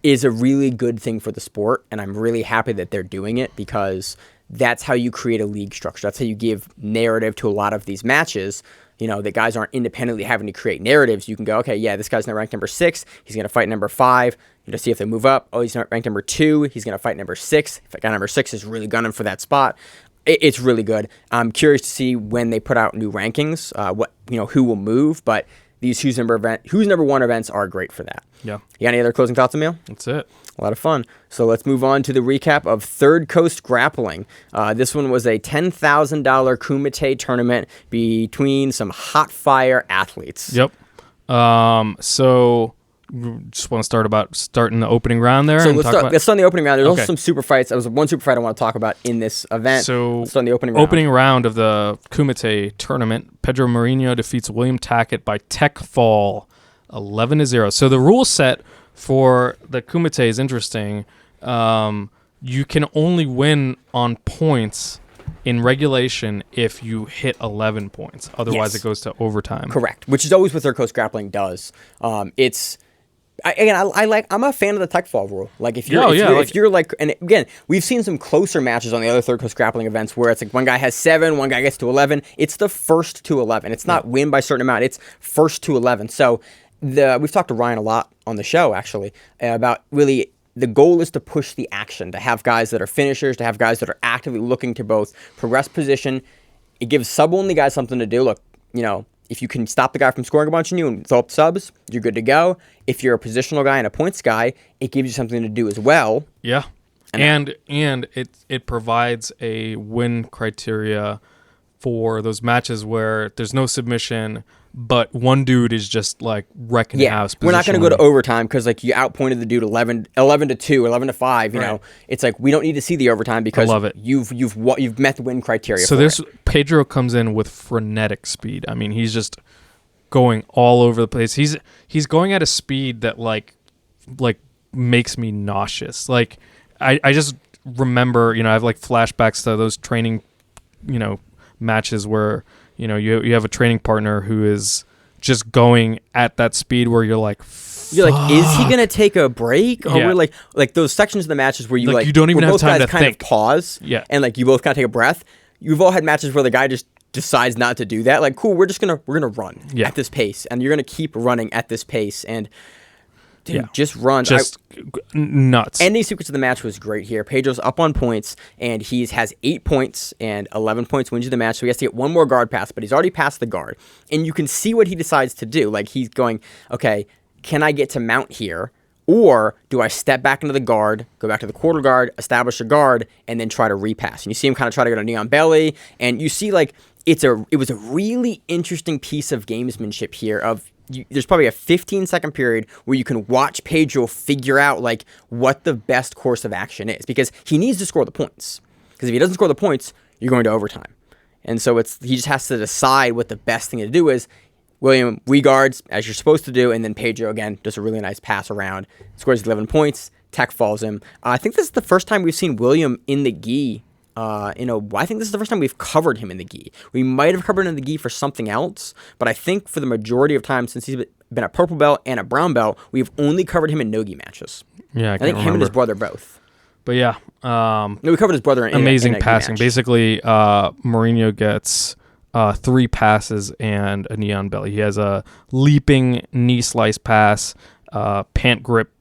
is a really good thing for the sport, and I'm really happy that they're doing it because that's how you create a league structure. That's how you give narrative to a lot of these matches. The guys aren't independently having to create narratives. You can go, okay, yeah, this guy's ranked number 6. He's going to fight number 5. See if they move up. Oh, he's not ranked number 2. He's going to fight number 6. If that guy number 6 is really gunning for that spot, it's really good. I'm curious to see when they put out new rankings, who will move, but these who's number 1 events are great for that. Yeah. You got any other closing thoughts, Emil? That's it. A lot of fun. So let's move on to the recap of Third Coast Grappling. This one was a $10,000 Kumite tournament between some hot fire athletes. Yep. So just want to start in the opening round there. So let's start in the opening round. There's Okay. also some super fights. There was one super fight I want to talk about in this event. So let's start in the opening round. Of the Kumite tournament, Pedro Marinho defeats William Tackett by tech fall 11-0. So the rule set for the Kumite is interesting. You can only win on points in regulation if you hit 11 points. Otherwise, Yes. it goes to overtime. Correct, which is always what Third Coast Grappling does. I'm a fan of the tech fall rule. Like if you're like, and again, we've seen some closer matches on the other Third Coast Grappling events where it's like one guy has 7, one guy gets to 11. It's the first to 11. It's not win by a certain amount. It's first to 11. So we've talked to Ryan a lot on the show actually about really the goal is to push the action, to have guys that are finishers, to have guys that are actively looking to both progress position. It gives sub-only guys something to do. Look, if you can stop the guy from scoring a bunch on you and throw up subs, you're good to go. If you're a positional guy and a points guy, it gives you something to do as well. Yeah. And it provides a win criteria for those matches where there's no submission, but one dude is just like wrecking house. We're not going to go to overtime because like you outpointed the dude 11-2, 11-5. You know, it's like we don't need to see the overtime because I love it. You've met the win criteria. So Pedro comes in with frenetic speed. I mean, he's just going all over the place. He's going at a speed that like makes me nauseous. Like I just remember, I have like flashbacks to those training, matches where you have a training partner who is just going at that speed where you're like, you're like, is he gonna take a break? Or Yeah. we're like those sections of the matches where you you don't even where have both time guys to kind think. of pause, and like you both kind of take a breath. You've all had matches where the guy just decides not to do that. Like, cool, we're gonna run at this pace, and you're gonna keep running at this pace, and dude, just run. Just nuts. Ending sequence of the match was great here. Pedro's up on points, and he has 8 points, and 11 points wins you the match. So he has to get one more guard pass, but he's already passed the guard. And you can see what he decides to do. Like, he's going, okay, can I get to mount here? Or do I step back into the guard, go back to the quarter guard, establish a guard, and then try to repass? And you see him kind of try to go to neon belly, and you see, like, it was a really interesting piece of gamesmanship here of there's probably a 15-second period where you can watch Pedro figure out like what the best course of action is, because he needs to score the points. Because if he doesn't score the points, you're going to overtime. And so he just has to decide what the best thing to do is. William reguards, as you're supposed to do, and then Pedro, again, does a really nice pass around, scores 11 points, tech falls him. I think this is the first time we've seen William in the gi. I think this is the first time we've covered him in the gi. We might have covered him in the gi for something else, but I think for the majority of time since he's been a purple belt and a brown belt, we've only covered him in no-gi matches. Yeah, I think him and his brother both. But yeah. No, we covered his brother in amazing in a passing. match. Basically, Marinho gets 3 passes and a neon belly. He has a leaping knee slice pass, pant grip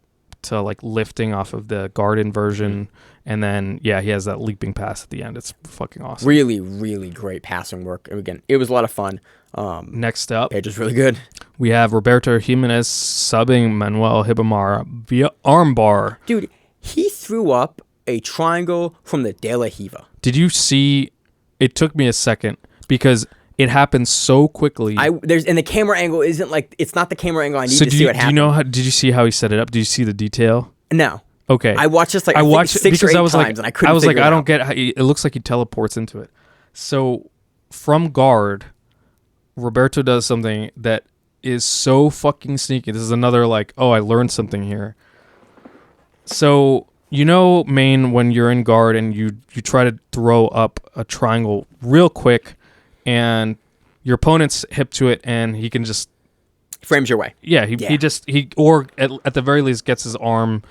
to like lifting off of the guard inversion, and then he has that leaping pass at the end. It's fucking awesome. Really, really great passing work. And again, it was a lot of fun. Next up, Pedro's really good. we have Roberto Jimenez subbing Manuel Ribamar via armbar. Dude, he threw up a triangle from the De La Hiva. Did you see? It took me a second because it happened so quickly. And the camera angle isn't like, it's not the camera angle I need to see what happened. Did you see how he set it up? Did you see the detail? No. Okay. I watched this like I watched it 6 or 8 because times and I couldn't figure it I out. don't get how it looks like he teleports into it. So from guard, Roberto does something that is so fucking sneaky. This is another like, oh, I learned something here. So Maine, when you're in guard and you try to throw up a triangle real quick and your opponent's hip to it and he can just Frames your way. Yeah, he or at the very least gets his arm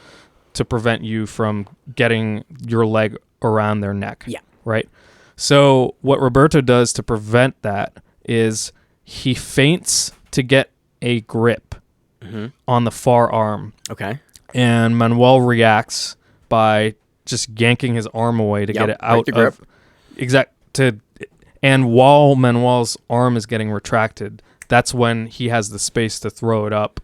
to prevent you from getting your leg around their neck. Yeah. Right? So what Roberto does to prevent that is he feints to get a grip on the far arm. Okay. And Manuel reacts by just yanking his arm away to get it out of and while Manuel's arm is getting retracted, that's when he has the space to throw it up.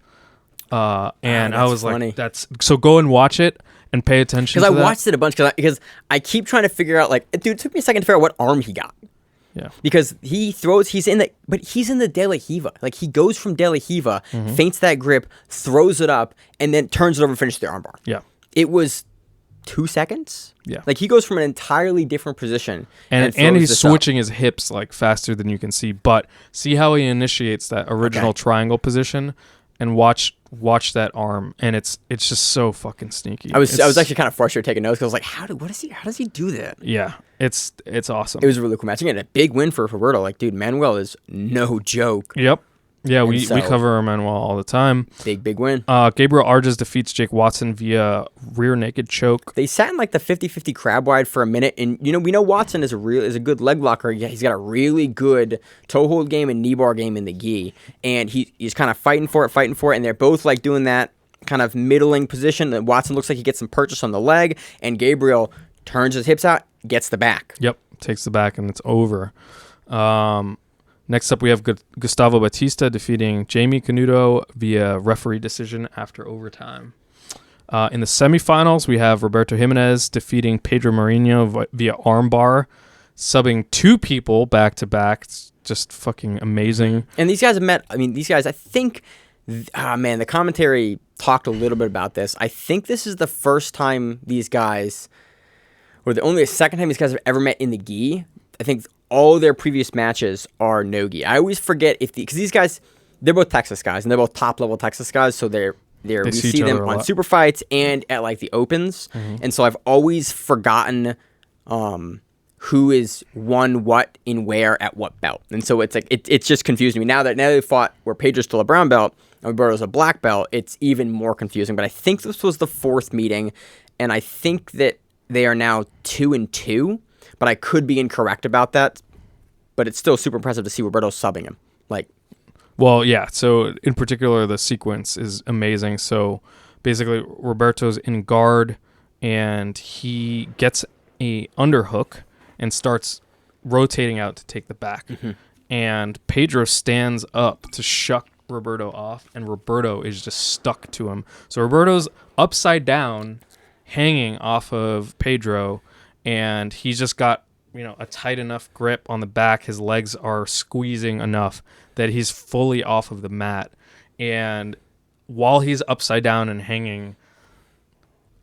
And I was funny. Like, so go and watch it and pay attention to that. Because I watched it a bunch because I keep trying to figure out, like, dude, it took me a second to figure out what arm he got. Yeah. Because he's in the De La Hiva. Like, he goes from De La Hiva, feints that grip, throws it up, and then turns it over and finishes the armbar. Yeah. It was 2 seconds. Yeah. Like, he goes from an entirely different position. And he's switching his hips, like, faster than you can see. But see how he initiates that original triangle position and watch that arm, and it's just so fucking sneaky. I was actually kind of frustrated taking notes because I was like, how does he do that? Yeah, it's awesome. It was a really cool match. Again, a big win for Roberto. Like, dude, Manuel is no joke. Yep. Yeah, we cover Manuel all the time. Big win. Gabriel Arges defeats Jake Watson via rear naked choke. They sat in like the 50-50 crab wide for a minute, and we know Watson is a good leg blocker. Yeah, he's got a really good toe hold game and knee bar game in the gi, and he's kind of fighting for it, and they're both like doing that kind of middling position. And Watson looks like he gets some purchase on the leg, and Gabriel turns his hips out, gets the back. Yep, takes the back, and it's over. Next up, we have Gustavo Batista defeating Jamie Canuto via referee decision after overtime. In the semifinals, we have Roberto Jimenez defeating Pedro Marinho via armbar, subbing 2 people back-to-back. It's just fucking amazing. And these guys have met. I mean, these guys, I think, the commentary talked a little bit about this. I think this is the first time these guys, or the second time these guys have ever met in the gi. I think all their previous matches are no-gi. I always forget because these guys, they're both Texas guys, and they're both top-level Texas guys, so we see them on super fights and at like the opens, and so I've always forgotten who is won what in where at what belt, and so it's like it's just confusing me now that they fought where Pedro's still a brown belt and Roberto's a black belt. It's even more confusing. But I think this was the 4th meeting, and I think that they are now 2-2. But I could be incorrect about that. But it's still super impressive to see Roberto subbing him. Well, yeah. So in particular, the sequence is amazing. So basically, Roberto's in guard, and he gets a underhook and starts rotating out to take the back. And Pedro stands up to shuck Roberto off, and Roberto is just stuck to him. So Roberto's upside down, hanging off of Pedro, and he's just got a tight enough grip on the back. His legs are squeezing enough that he's fully off of the mat. And while he's upside down and hanging,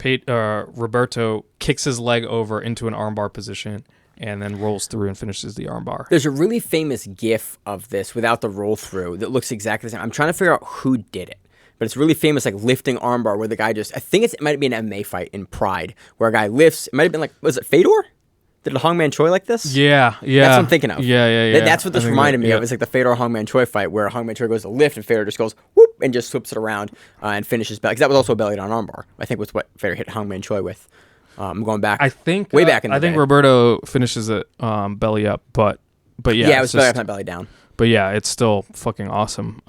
Roberto kicks his leg over into an armbar position and then rolls through and finishes the armbar. There's a really famous GIF of this without the roll through that looks exactly the same. I'm trying to figure out who did it. But it's really famous, like lifting armbar, where the guy just, I think it might be an MMA fight in Pride, where a guy lifts, it might have been like, was it Fedor? Did a Hongman Choi like this? Yeah. That's what I'm thinking of. Yeah. That's what this reminded me of. It's like the Fedor Hongman Choi fight, where Hongman Choi goes to lift, and Fedor just goes, whoop, and just flips it around and finishes belly. Because that was also a belly down armbar, I think was what Fedor hit Hongman Choi with. I'm going back. I think way back in the day. I think Roberto finishes it belly up, but yeah. Yeah, it was belly up, not belly down. But yeah, it's still fucking awesome.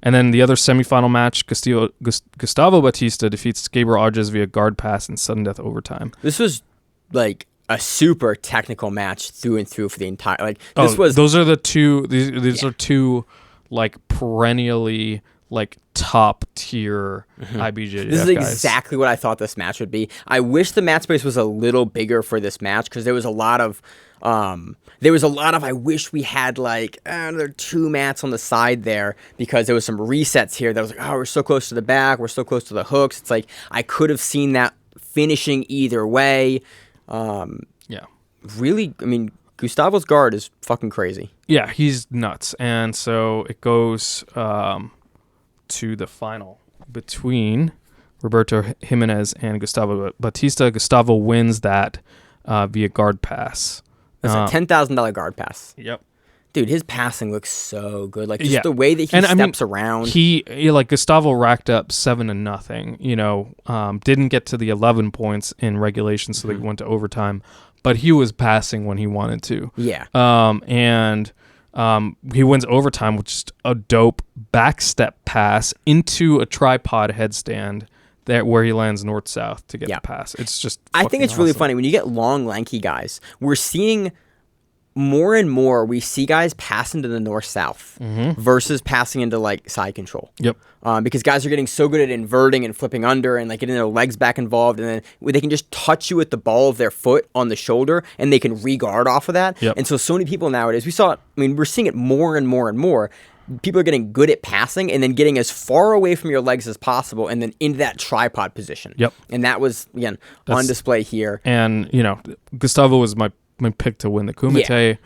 And then the other semifinal match, Gustavo Batista defeats Gabriel Arges via guard pass and sudden death overtime. This was like a super technical match through and through for the entire those are the two these are two like perennially like top tier IBJJF This is guys. exactly what I thought this match would be. I wish the mat space was a little bigger for this match, because there was a lot of I wish we had like another 2 mats on the side there, because there was some resets here that was like, oh, we're so close to the back, we're so close to the hooks. It's like I could have seen that finishing either way. Yeah. Really, I mean, Gustavo's guard is fucking crazy. Yeah, he's nuts. And so it goes to the final between Roberto Jimenez and Gustavo Batista. Gustavo wins that via guard pass. It's a $10,000 guard pass. Yep. Dude, his passing looks so good. Like, just the way that he steps around. He like Gustavo racked up 7-0. Didn't get to the 11 points in regulation, so they went to overtime. But he was passing when he wanted to. Yeah. He wins overtime with just a dope backstep pass into a tripod headstand where he lands north-south to get the pass. It's just I think it's really funny when you get long, lanky guys. We're seeing more and more, we see guys pass into the north-south versus passing into like side control. Yep. Because guys are getting so good at inverting and flipping under and like getting their legs back involved, and then they can just touch you with the ball of their foot on the shoulder and they can re-guard off of that. Yep. And so many people nowadays, we're seeing it more and more and more. People are getting good at passing and then getting as far away from your legs as possible and then into that tripod position. Yep. And that was, again, on display here. And, Gustavo was my pick to win the Kumite.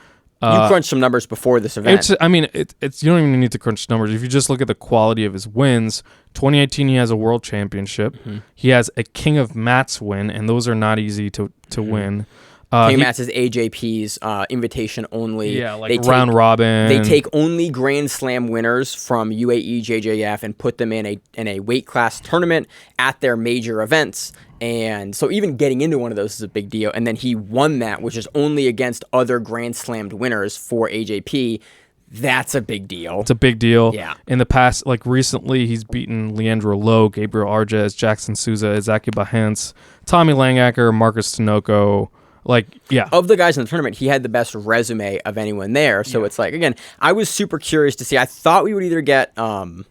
You crunched some numbers before this event. You don't even need to crunch numbers. If you just look at the quality of his wins, 2018 he has a world championship. He has a King of Mats win, and those are not easy to win. King of Mats is AJP's invitation only. Yeah, like round robin. They take only Grand Slam winners from UAE JJF and put them in a weight class tournament at their major events. And so even getting into one of those is a big deal. And then he won that, which is only against other Grand Slammed winners for AJP. That's a big deal. It's a big deal. Yeah. In the past, like recently, he's beaten Leandro Lowe, Gabriel Arges, Jackson Souza, Izaki Bahens, Tommy Langacker, Marcus Tinoco. Of the guys in the tournament, he had the best resume of anyone there. So it's like, again, I was super curious to see. I thought we would either get, I'm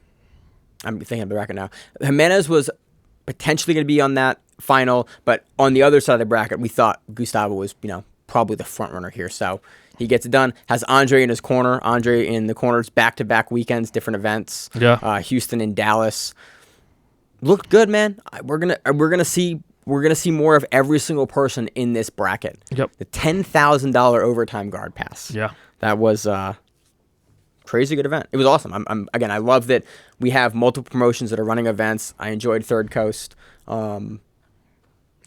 thinking of the bracket now. Jimenez was potentially going to be on that final, but on the other side of the bracket, we thought Gustavo was, probably the front runner here. So he gets it done. Has Andre in his corner. Andre in the corners, back-to-back weekends, different events. Yeah. Houston and Dallas. Looked good, man. We're gonna see more of every single person in this bracket. Yep. The $10,000 overtime guard pass. Yeah. That was crazy good event. It was awesome. I love that we have multiple promotions that are running events. I enjoyed Third Coast.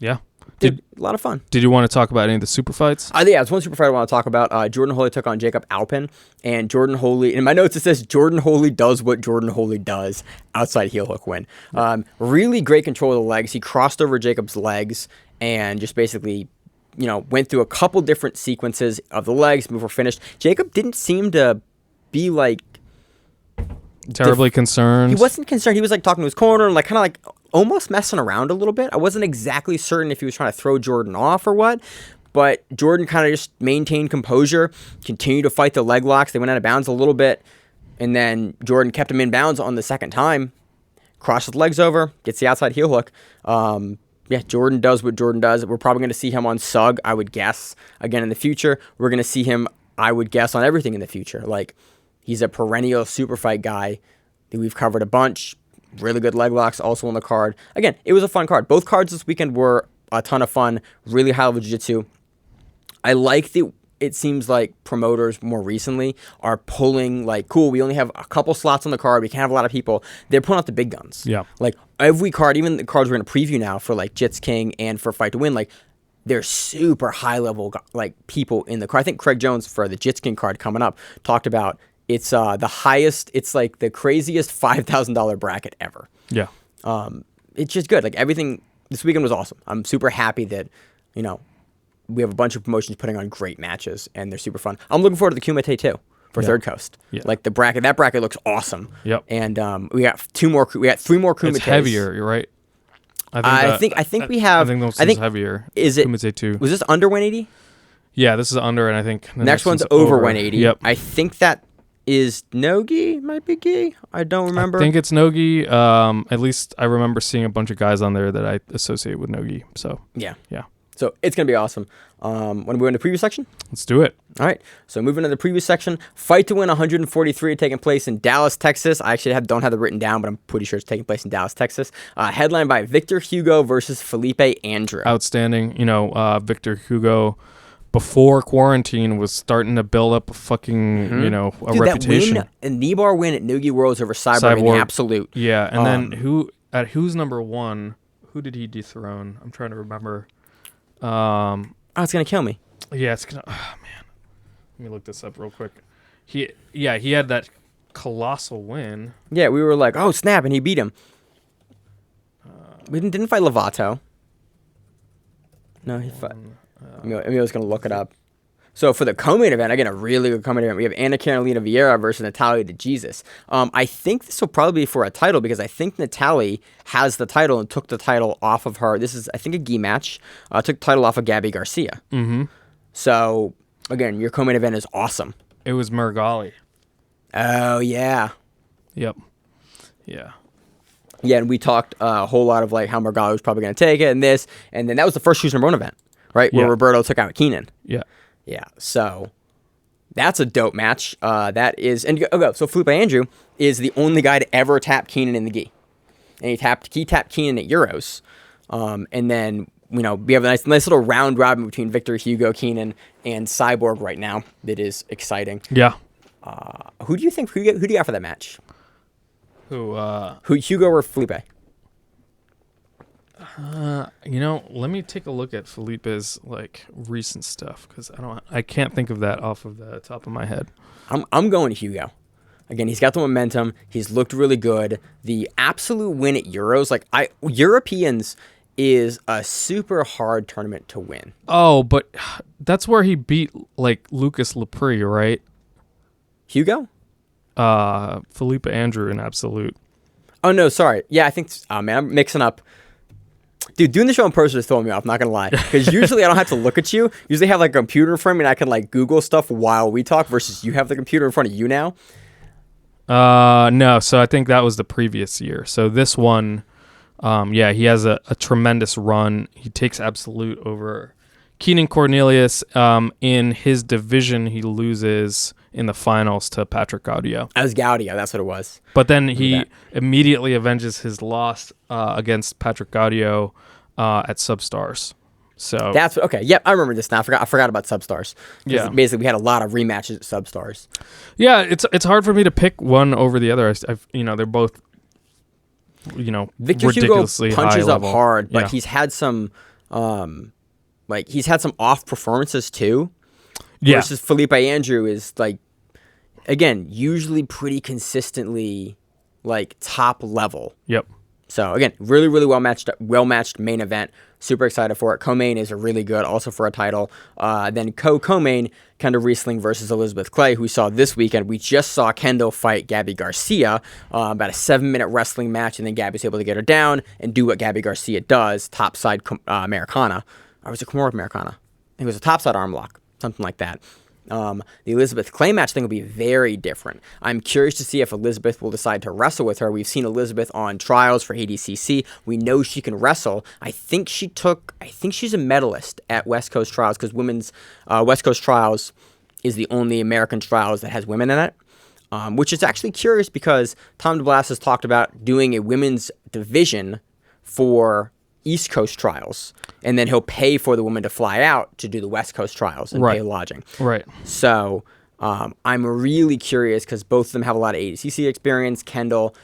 Yeah. A lot of fun. Did you want to talk about any of the super fights? Yeah, there's one super fight I want to talk about. Jordan Holy took on Jacob Alpin, and Jordan Holy, in my notes it says Jordan Holy does what Jordan Holy does, outside heel hook win. Really great control of the legs. He crossed over Jacob's legs and just basically, went through a couple different sequences of the legs before finished. Jacob didn't seem to be like terribly concerned. He wasn't concerned. He was like talking to his corner and like kind of like almost messing around a little bit. I wasn't exactly certain if he was trying to throw Jordan off or what, but Jordan kind of just maintained composure, continued to fight the leg locks. They went out of bounds a little bit, and then Jordan kept him in bounds on the second time, crossed his legs over, gets the outside heel hook. Jordan does what Jordan does. We're probably going to see him on Sug, I would guess, again in the future. We're going to see him, I would guess, on everything in the future. Like, he's a perennial super fight guy that we've covered a bunch. Really good leg locks also on the card. Again, it was a fun card. Both cards this weekend were a ton of fun. Really high level jiu-jitsu. I like that it seems like promoters more recently are pulling like, cool, we only have a couple slots on the card. We can't have a lot of people. They're pulling out the big guns. Yeah. Like every card, even the cards we're going to preview now for like JitzKing and for Fight to Win, like they're super high level like people in the card. I think Craig Jones for the JitzKing card coming up talked about it's the highest, it's like the craziest $5,000 bracket ever. Yeah. It's just good. Like everything this weekend was awesome. I'm super happy that, we have a bunch of promotions putting on great matches and they're super fun. I'm looking forward to the Kumite too for Third Coast. Yeah. Like that bracket looks awesome. Yep. And we got three more Kumites. It's heavier, you're right. I think we have. I think heavier. Is it Kumite 2? Was this under 180? Yeah, this is under, and I think the next one's over 180. Yep. I think that is no-gi, might be gi. I don't remember. I think it's no-gi. At least I remember seeing a bunch of guys on there that I associate with no-gi. So yeah. Yeah. So it's going to be awesome. Want to move into the preview section? Let's do it. All right. So moving to the preview section, Fight to Win 143 taking place in Dallas, Texas. I actually don't have it written down, but I'm pretty sure it's taking place in Dallas, Texas. Headlined by Victor Hugo versus Fellipe Andrew. Outstanding. Victor Hugo, before quarantine, was starting to build up a fucking, a reputation. That win, a Nibar win at Noogie Worlds over Cyborg in the absolute. Yeah. And then who's number one? Who did he dethrone? I'm trying to remember. It's gonna kill me. Yeah, it's gonna. Oh man, let me look this up real quick. He had that colossal win. Yeah, we were like, oh snap, and he beat him. We didn't fight Lovato. No, he fought. Emil's gonna look it up. So for the co-main event, again, a really good co-main event, we have Ana Carolina Vieira versus Nathiely de Jesus. I think this will probably be for a title because I think Nathiely has the title and took the title off of her. This is, I think, a gi match. Took the title off of Gabby Garcia. Mm-hmm. So, again, your co-main event is awesome. It was Murgali. Oh, yeah. Yep. Yeah. Yeah, and we talked a whole lot of like how Murgali was probably going to take it and this. And then that was the first Choose Number One event, right? Where Roberto took out Keenan. Yeah. Yeah, so that's a dope match. That is, and okay, so Fellipe Andrew is the only guy to ever tap Keenan in the gi, and he tapped Keenan at Euros, and then we have a nice little round robin between Victor Hugo, Keenan, and Cyborg right now. That is exciting. Yeah. Who do you got for that match? Who Hugo or Fellipe? Let me take a look at Felipe's like recent stuff because I can't think of that off of the top of my head. I'm going Hugo. Again, he's got the momentum. He's looked really good. The absolute win at Euros, Europeans is a super hard tournament to win. Oh, but that's where he beat like Lucas Lepre, right? Hugo? Fellipe Andrew in absolute. Oh no, sorry. Yeah, I think. Oh man, I'm mixing up. Dude, doing the show in person is throwing me off, not gonna lie. Because usually I don't have to look at you. Usually I have like a computer in front of me and I can like Google stuff while we talk versus you have the computer in front of you now. No, so I think that was the previous year. So this one, he has a tremendous run. He takes absolute over Keenan Cornelius. In his division, he loses in the finals to Patrick Gaudio. That was Gaudio, that's what it was. But then he immediately avenges his loss against Patrick Gaudio at Substars. So that's okay. Yep, I remember this now. I forgot about Substars. Yeah, basically we had a lot of rematches at Substars. Yeah, it's hard for me to pick one over the other. They're both Victor ridiculously Hugo punches high up level. hard, but he's had some off performances too. Yeah. Versus Fellipe Andrew is like, again, usually pretty consistently like top level. Yep. So again, really, really well matched main event. Super excited for it. Co-main is really good, also for a title. Then co-main, Kendall Resuling versus Elizabeth Clay, who we saw this weekend. We just saw Kendall fight Gabby Garcia, about a 7-minute wrestling match, and then Gabby's able to get her down and do what Gabby Garcia does, topside Americana. Or was it Kimura Americana? I think it was a topside arm lock, something like that. The Elizabeth Clay match thing will be very different. I'm curious to see if Elizabeth will decide to wrestle with her. We've seen Elizabeth on trials for ADCC. We know she can wrestle. I think she's a medalist at West Coast Trials because women's West Coast Trials is the only American trials that has women in it. Which is actually curious because Tom DeBlas has talked about doing a women's division for East Coast trials, and then he'll pay for the woman to fly out to do the West Coast trials and pay lodging. Right. So I'm really curious because both of them have a lot of ADCC experience. Kendall,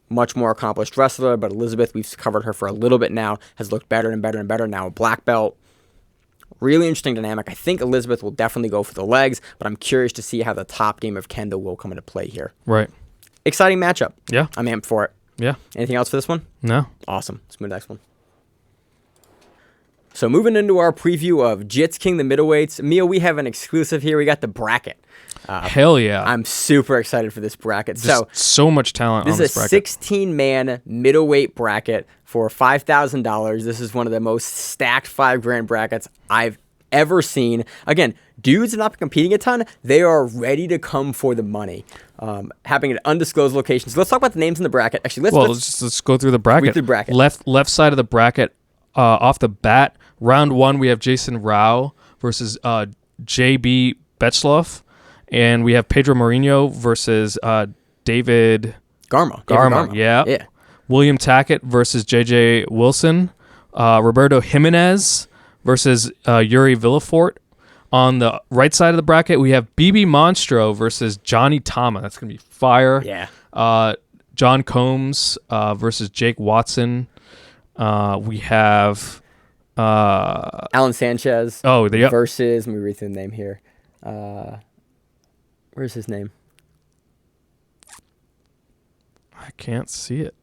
much more accomplished wrestler, but Elizabeth, we've covered her for a little bit now, has looked better and better and better. Now a black belt. Really interesting dynamic. I think Elizabeth will definitely go for the legs, but I'm curious to see how the top game of Kendall will come into play here. Right. Exciting matchup. Yeah. I'm amped for it. Yeah. Anything else for this one? No. Awesome. Let's move to the next one. So moving into our preview of JitzKing the Middleweights. Emil, we have an exclusive here. We got the bracket. Hell yeah. I'm super excited for this bracket. So much talent on this bracket. This is a 16-man middleweight bracket for $5,000. This is one of the most stacked $5,000 brackets I've ever seen. Again, dudes have not been competing a ton. They are ready to come for the money. Happening at undisclosed locations. Let's talk about the names in the bracket. Actually, let's go through the bracket. Read through the bracket. Left side of the bracket, off the bat, round one, we have Jason Rao versus JB Betchloff. And we have Pedro Marinho versus David Garma. Yeah. William Tackett versus JJ Wilson. Roberto Jimenez versus Yuri Villafort. On the right side of the bracket, we have BB Monstro versus Johnny Tama. That's going to be fire. Yeah. John Combs versus Jake Watson. We have Alan Sanchez versus, versus, let me read through the name here. Where's his name? I can't see it.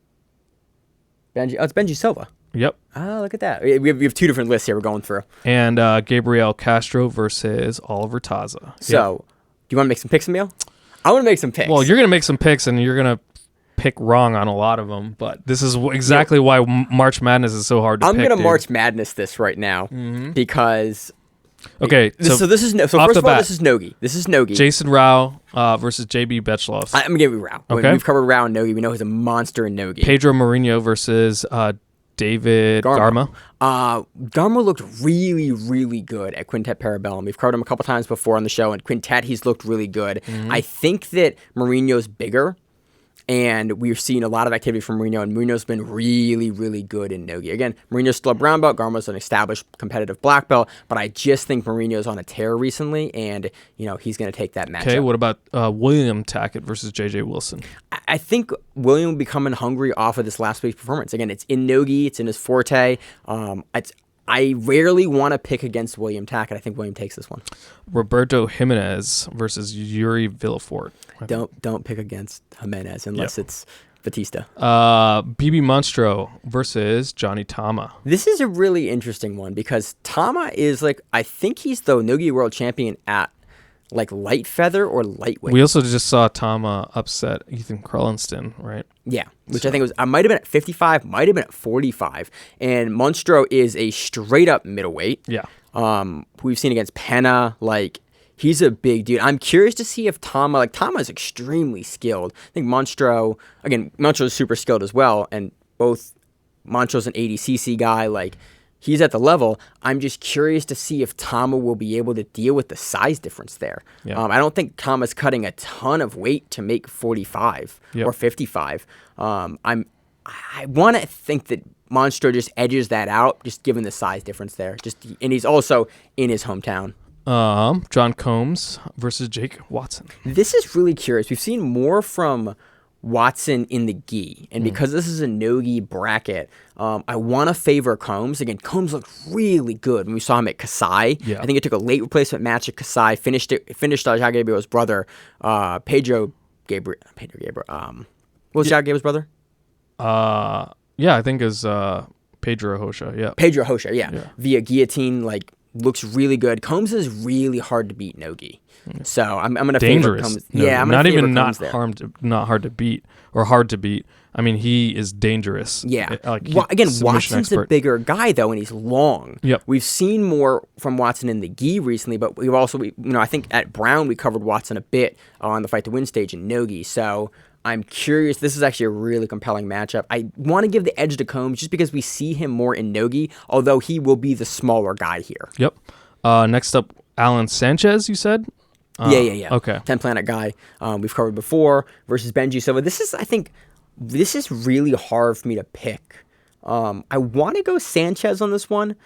It's Benji Silva. Yep. Oh, look at that. We have two different lists here we're going through. And Gabriel Castro versus Oliver Taza. So, do you want to make some picks, Emil? I want to make some picks. Well, you're going to make some picks, and you're going to pick wrong on a lot of them, but this is exactly why March Madness is so hard to pick. I'm going to March Madness this right now because... Okay, so this is first of all, this is Nogi. Jason Rao versus JB Betchloff. I'm gonna give you Rao. Okay. We've covered Rao and Nogi. We know he's a monster in Nogi. Pedro Marinho versus David Garma. Garma looked really, really good at Quintet Parabellum. We've covered him a couple times before on the show, and Quintet, he's looked really good. I think that Marinho's bigger, and we've seen a lot of activity from Marinho, and Marinho's been really, really good in Nogi. Again, Marinho's still a brown belt, Garma's an established competitive black belt, but I just think Marinho's on a tear recently, and, he's going to take that matchup. Okay, what about William Tackett versus JJ Wilson? I think William will be coming hungry off of this last week's performance. Again, it's in Nogi, it's in his forte. I rarely want to pick against William Tackett. I think William takes this one. Roberto Jimenez versus Yuri Villafort. Don't pick against Jimenez unless it's Batista. BB Monstro versus Johnny Tama. This is a really interesting one because Tama is I think he's the Nogi world champion at light feather or lightweight. We also just saw Tama upset Ethan Krulenston, right? Yeah, which I think was, I might have been at 55, might have been at 45. And Monstro is a straight up middleweight. Yeah. We've seen against Penna, he's a big dude. I'm curious to see if Tama is extremely skilled. I think Monstro is super skilled as well. And both Monstro's an 80cc guy, he's at the level. I'm just curious to see if Tama will be able to deal with the size difference there. Yeah. I don't think Tama's cutting a ton of weight to make 45 or 55. I want to think that Monstro just edges that out, just given the size difference there. And he's also in his hometown. John Combs versus Jake Watson. This is really curious. We've seen more from Watson in the gi, and because this is a no-gi bracket, I want to favor Combs. Again, Combs looked really good when we saw him at Kasai. Yeah. I think it took a late replacement match at Kasai, finished Jao Gabriel's brother, Pedro Gabriel. What was Jao Gabriel's brother? Yeah, I think is Pedro Hosha. Yeah. Pedro Hosha, yeah. Via guillotine, looks really good. Combs is really hard to beat no-gi. So I'm going to favor Combs. No, yeah, I'm not favor even Combs not hard to beat or hard to beat. I mean, he is dangerous. Yeah. Again, Watson's a bigger guy though, and he's long. Yep. We've seen more from Watson in the gi recently, but we've also, I think at Brown we covered Watson a bit on the Fight to Win stage in no-gi. So I'm curious. This is actually a really compelling matchup. I want to give the edge to Combs just because we see him more in no-gi, although he will be the smaller guy here. Yep. Next up, Alan Sanchez, you said? Yeah. Okay. 10 Planet guy we've covered before versus Benji Silva. I think this is really hard for me to pick. I want to go Sanchez on this one.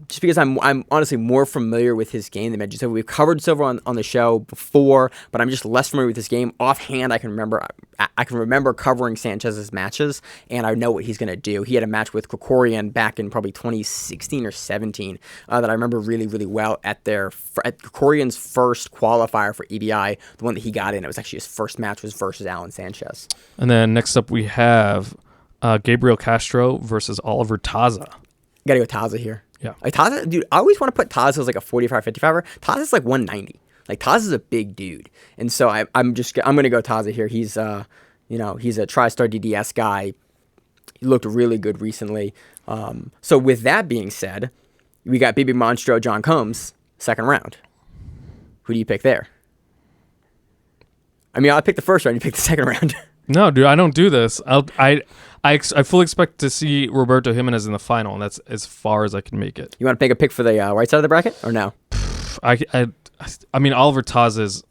Just because I'm honestly more familiar with his game than Benji Silva. We've covered Silva on the show before, but I'm just less familiar with his game. Offhand, I can remember covering Sanchez's matches, and I know what he's going to do. He had a match with Krikorian back in probably 2016 or 17 that I remember really, really well at Krikorian's first qualifier for EBI, the one that he got in. It was actually his first match was versus Alan Sanchez. And then next up we have Gabriel Castro versus Oliver Taza. Gotta go Taza here. Yeah. Taza, dude, I always want to put Taza as a 45, 55er. Taza's 190. Taza's a big dude. And so I'm going to go Taza here. He's, he's a TriStar DDS guy. He looked really good recently. So with that being said, we got BB Monstro, John Combs, second round. Who do you pick there? I mean, I'll pick the first round. You pick the second round. No, dude, I don't do this. I fully expect to see Roberto Jimenez in the final, and that's as far as I can make it. You want to make a pick for the right side of the bracket, or no? I mean, Oliver Taza is...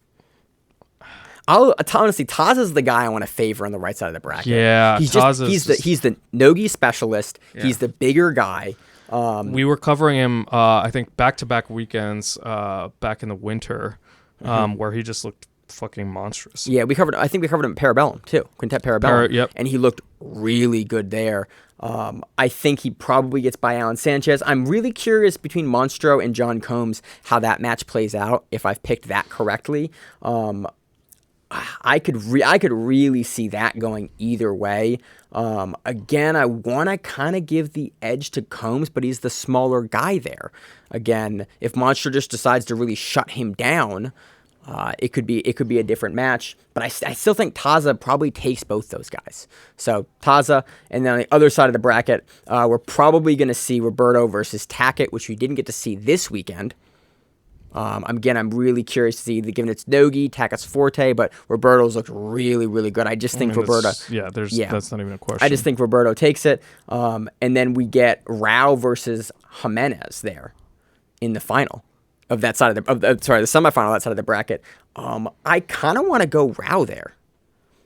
honestly, Taza's the guy I want to favor on the right side of the bracket. Yeah, he's the no-gi specialist. Yeah. He's the bigger guy. We were covering him, I think, back-to-back weekends back in the winter, where he just looked fucking monstrous. Yeah, I think we covered him at Parabellum too, Quintet Parabellum. Yep. And he looked really good there. I think he probably gets by Alan Sanchez. I'm really curious between Monstro and John Combs how that match plays out, if I've picked that correctly. I could really see that going either way. Again, I want to kind of give the edge to Combs, but he's the smaller guy there. Again, if Monster just decides to really shut him down, it could be a different match. But I still think Taza probably takes both those guys. So Taza, and then on the other side of the bracket, we're probably going to see Roberto versus Tackett, which we didn't get to see this weekend. I'm really curious to see, given it's Nogi, Tackett's forte, but Roberto's looked really, really good. I just think Roberto. That's not even a question. I just think Roberto takes it. And then we get Rao versus Jimenez there in the final of that side of the semifinal of that side of the bracket. I kind of want to go Rao there,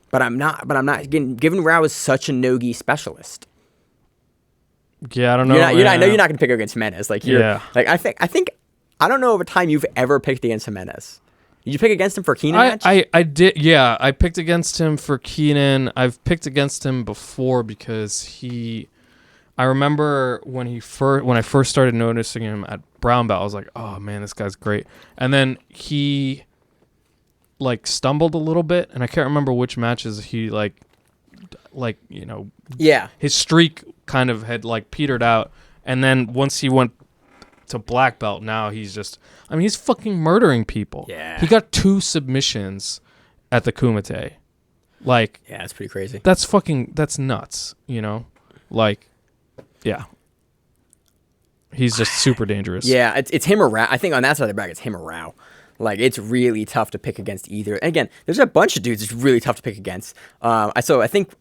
but I'm not. Again, given Rao is such a Nogi specialist. Yeah, I don't know. I know you're not going to pick against Jimenez. I think. I don't know of a time you've ever picked against Jimenez. Did you pick against him for Keenan match? I did, yeah. I picked against him for Keenan. I've picked against him before because I remember when I first started noticing him at brown belt, I was like, oh man, this guy's great. And then he stumbled a little bit, and I can't remember which matches he his streak kind of had petered out. And then once he went to black belt, now he's fucking murdering people. Yeah. He got 2 submissions at the Kumite. Yeah, that's pretty crazy. That's nuts, yeah. He's just super dangerous. Yeah, it's him or Rao. I think on that side of the bracket, it's him or Rao. It's really tough to pick against either. And again, there's a bunch of dudes it's really tough to pick against. I think...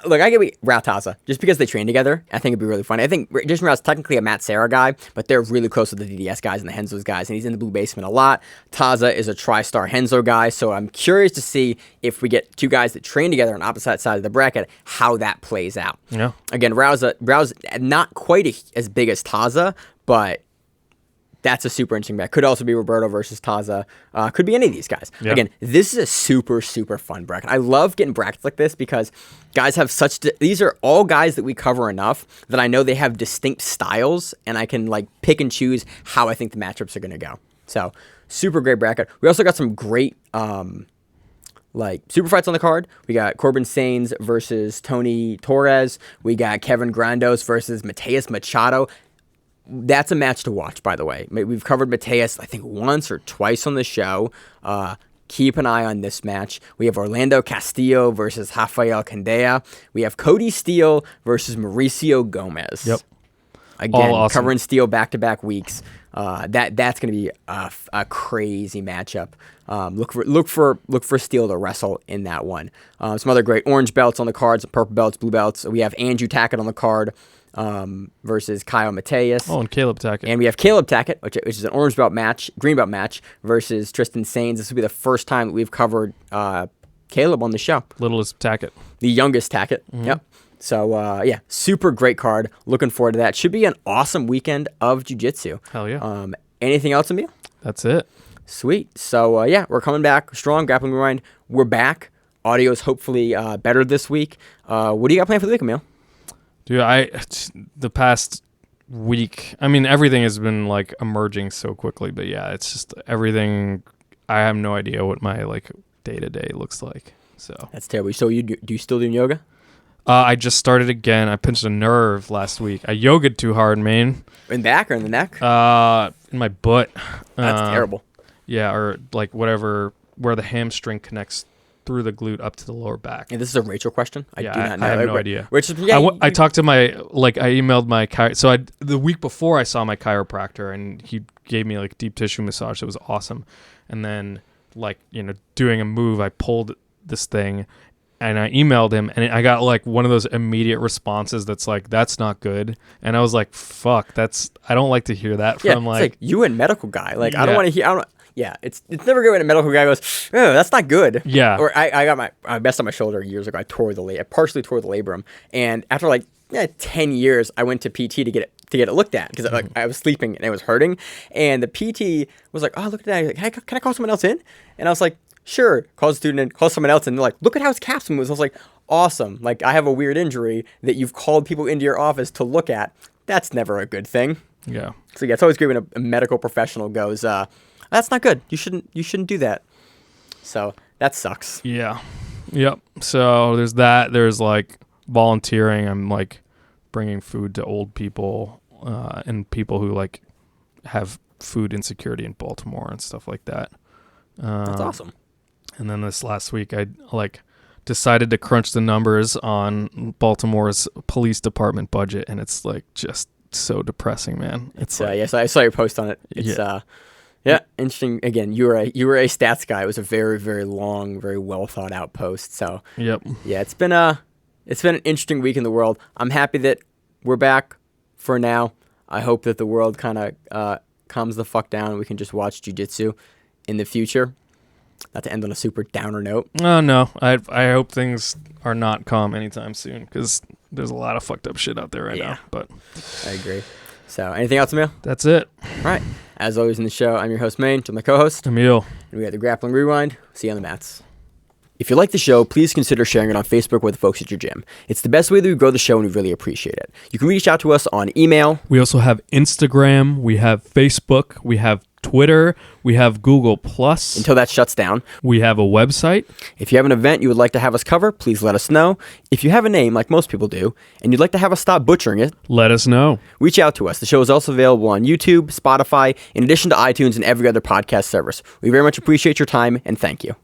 Look, I give Rao Taza just because they train together. I think it'd be really funny. I think Jason Rao's technically a Matt Serra guy, but they're really close with the DDS guys and the Henzo's guys, and he's in the blue basement a lot. Taza is a TriStar Henzo guy, so I'm curious to see if we get 2 guys that train together on opposite sides of the bracket, how that plays out. Yeah. Again, Rao's not quite as big as Taza, but that's a super interesting match. Could also be Roberto versus Taza. Could be any of these guys. Yeah. Again, this is a super, super fun bracket. I love getting brackets like this because guys have these are all guys that we cover enough that I know they have distinct styles, and I can pick and choose how I think the matchups are going to go. So, super great bracket. We also got some great super fights on the card. We got Corbin Sainz versus Tony Torres. We got Kevin Grandos versus Mateus Machado. That's a match to watch, by the way. We've covered Mateus, I think, once or twice on the show. Keep an eye on this match. We have Orlando Castillo versus Rafael Candea. We have Cody Steele versus Mauricio Gomez. Yep. Again, awesome. Covering Steele back-to-back weeks. That's going to be a crazy matchup. Look for Steele to wrestle in that one. Some other great orange belts on the card, some purple belts, blue belts. We have Andrew Tackett on the card. Versus Kyle Mateus. Oh, and Caleb Tackett. And we have Caleb Tackett, which is an orange belt match, green belt match, versus Tristan Sainz. This will be the first time that we've covered Caleb on the show. Littlest Tackett. The youngest Tackett. Mm-hmm. Yep. So, super great card. Looking forward to that. Should be an awesome weekend of jiu-jitsu. Hell yeah. Anything else, Emil? That's it. Sweet. So, we're coming back strong. Grappling Rewind. We're back. Audio's hopefully better this week. What do you got planned for the week, Emil? Dude, the past week, everything has been emerging so quickly, but yeah, it's just everything. I have no idea what my day-to-day looks like. So that's terrible. So do you still do yoga? I just started again. I pinched a nerve last week. I yogaed too hard, man. In back or in the neck? In my butt. That's terrible. Yeah, or whatever, where the hamstring connects through the glute up to the lower back. And this is a Rachel question. I do not know. I have no idea. I talked to I emailed my the week before I saw my chiropractor, and he gave me deep tissue massage. It was awesome. And then doing a move, I pulled this thing, and I emailed him, and I got one of those immediate responses that's that's not good. And I was like, fuck, I don't like to hear that from it's you and medical guy. I don't want to hear. Yeah, it's never good when a medical guy goes, oh, that's not good. Yeah. Or I messed up my shoulder years ago. I partially tore the labrum, and after 10 years, I went to PT to get it looked at because I was sleeping and it was hurting, and the PT was like, oh, look at that. Like, can I call someone else in? And I was like, sure. Call the student in, call someone else in. And they're like, look at how his caps moves. I was like, awesome. I have a weird injury that you've called people into your office to look at. That's never a good thing. Yeah. So it's always great when a medical professional goes, that's not good. You shouldn't do that. So that sucks. Yeah. Yep. So there's that. There's like volunteering. I'm like bringing food to old people and people who like have food insecurity in Baltimore and stuff like that. That's awesome. And then this last week, I like decided to crunch the numbers on Baltimore's police department budget, and it's like just so depressing, man. It's yes, I saw your post on it. It's interesting. Again, you were a stats guy. It was a very, very long, very well thought out post. So yep. Yeah, it's been an interesting week in the world. I'm happy that we're back for now. I hope that the world kind of calms the fuck down and we can just watch jiu-jitsu in the future. Not to end on a super downer note. Oh, no. I hope things are not calm anytime soon because there's a lot of fucked up shit out there right now. But I agree. So, anything else, Emil? That's it. All right. As always in the show, I'm your host, Maine, to my co-host, Emil. And we have the Grappling Rewind. See you on the mats. If you like the show, please consider sharing it on Facebook with the folks at your gym. It's the best way that we grow the show, and we really appreciate it. You can reach out to us on email. We also have Instagram. We have Facebook. We have Twitter. We have Google+. Until that shuts down. We have a website. If you have an event you would like to have us cover, please let us know. If you have a name, like most people do, and you'd like to have us stop butchering it, let us know. Reach out to us. The show is also available on YouTube, Spotify, in addition to iTunes and every other podcast service. We very much appreciate your time, and thank you.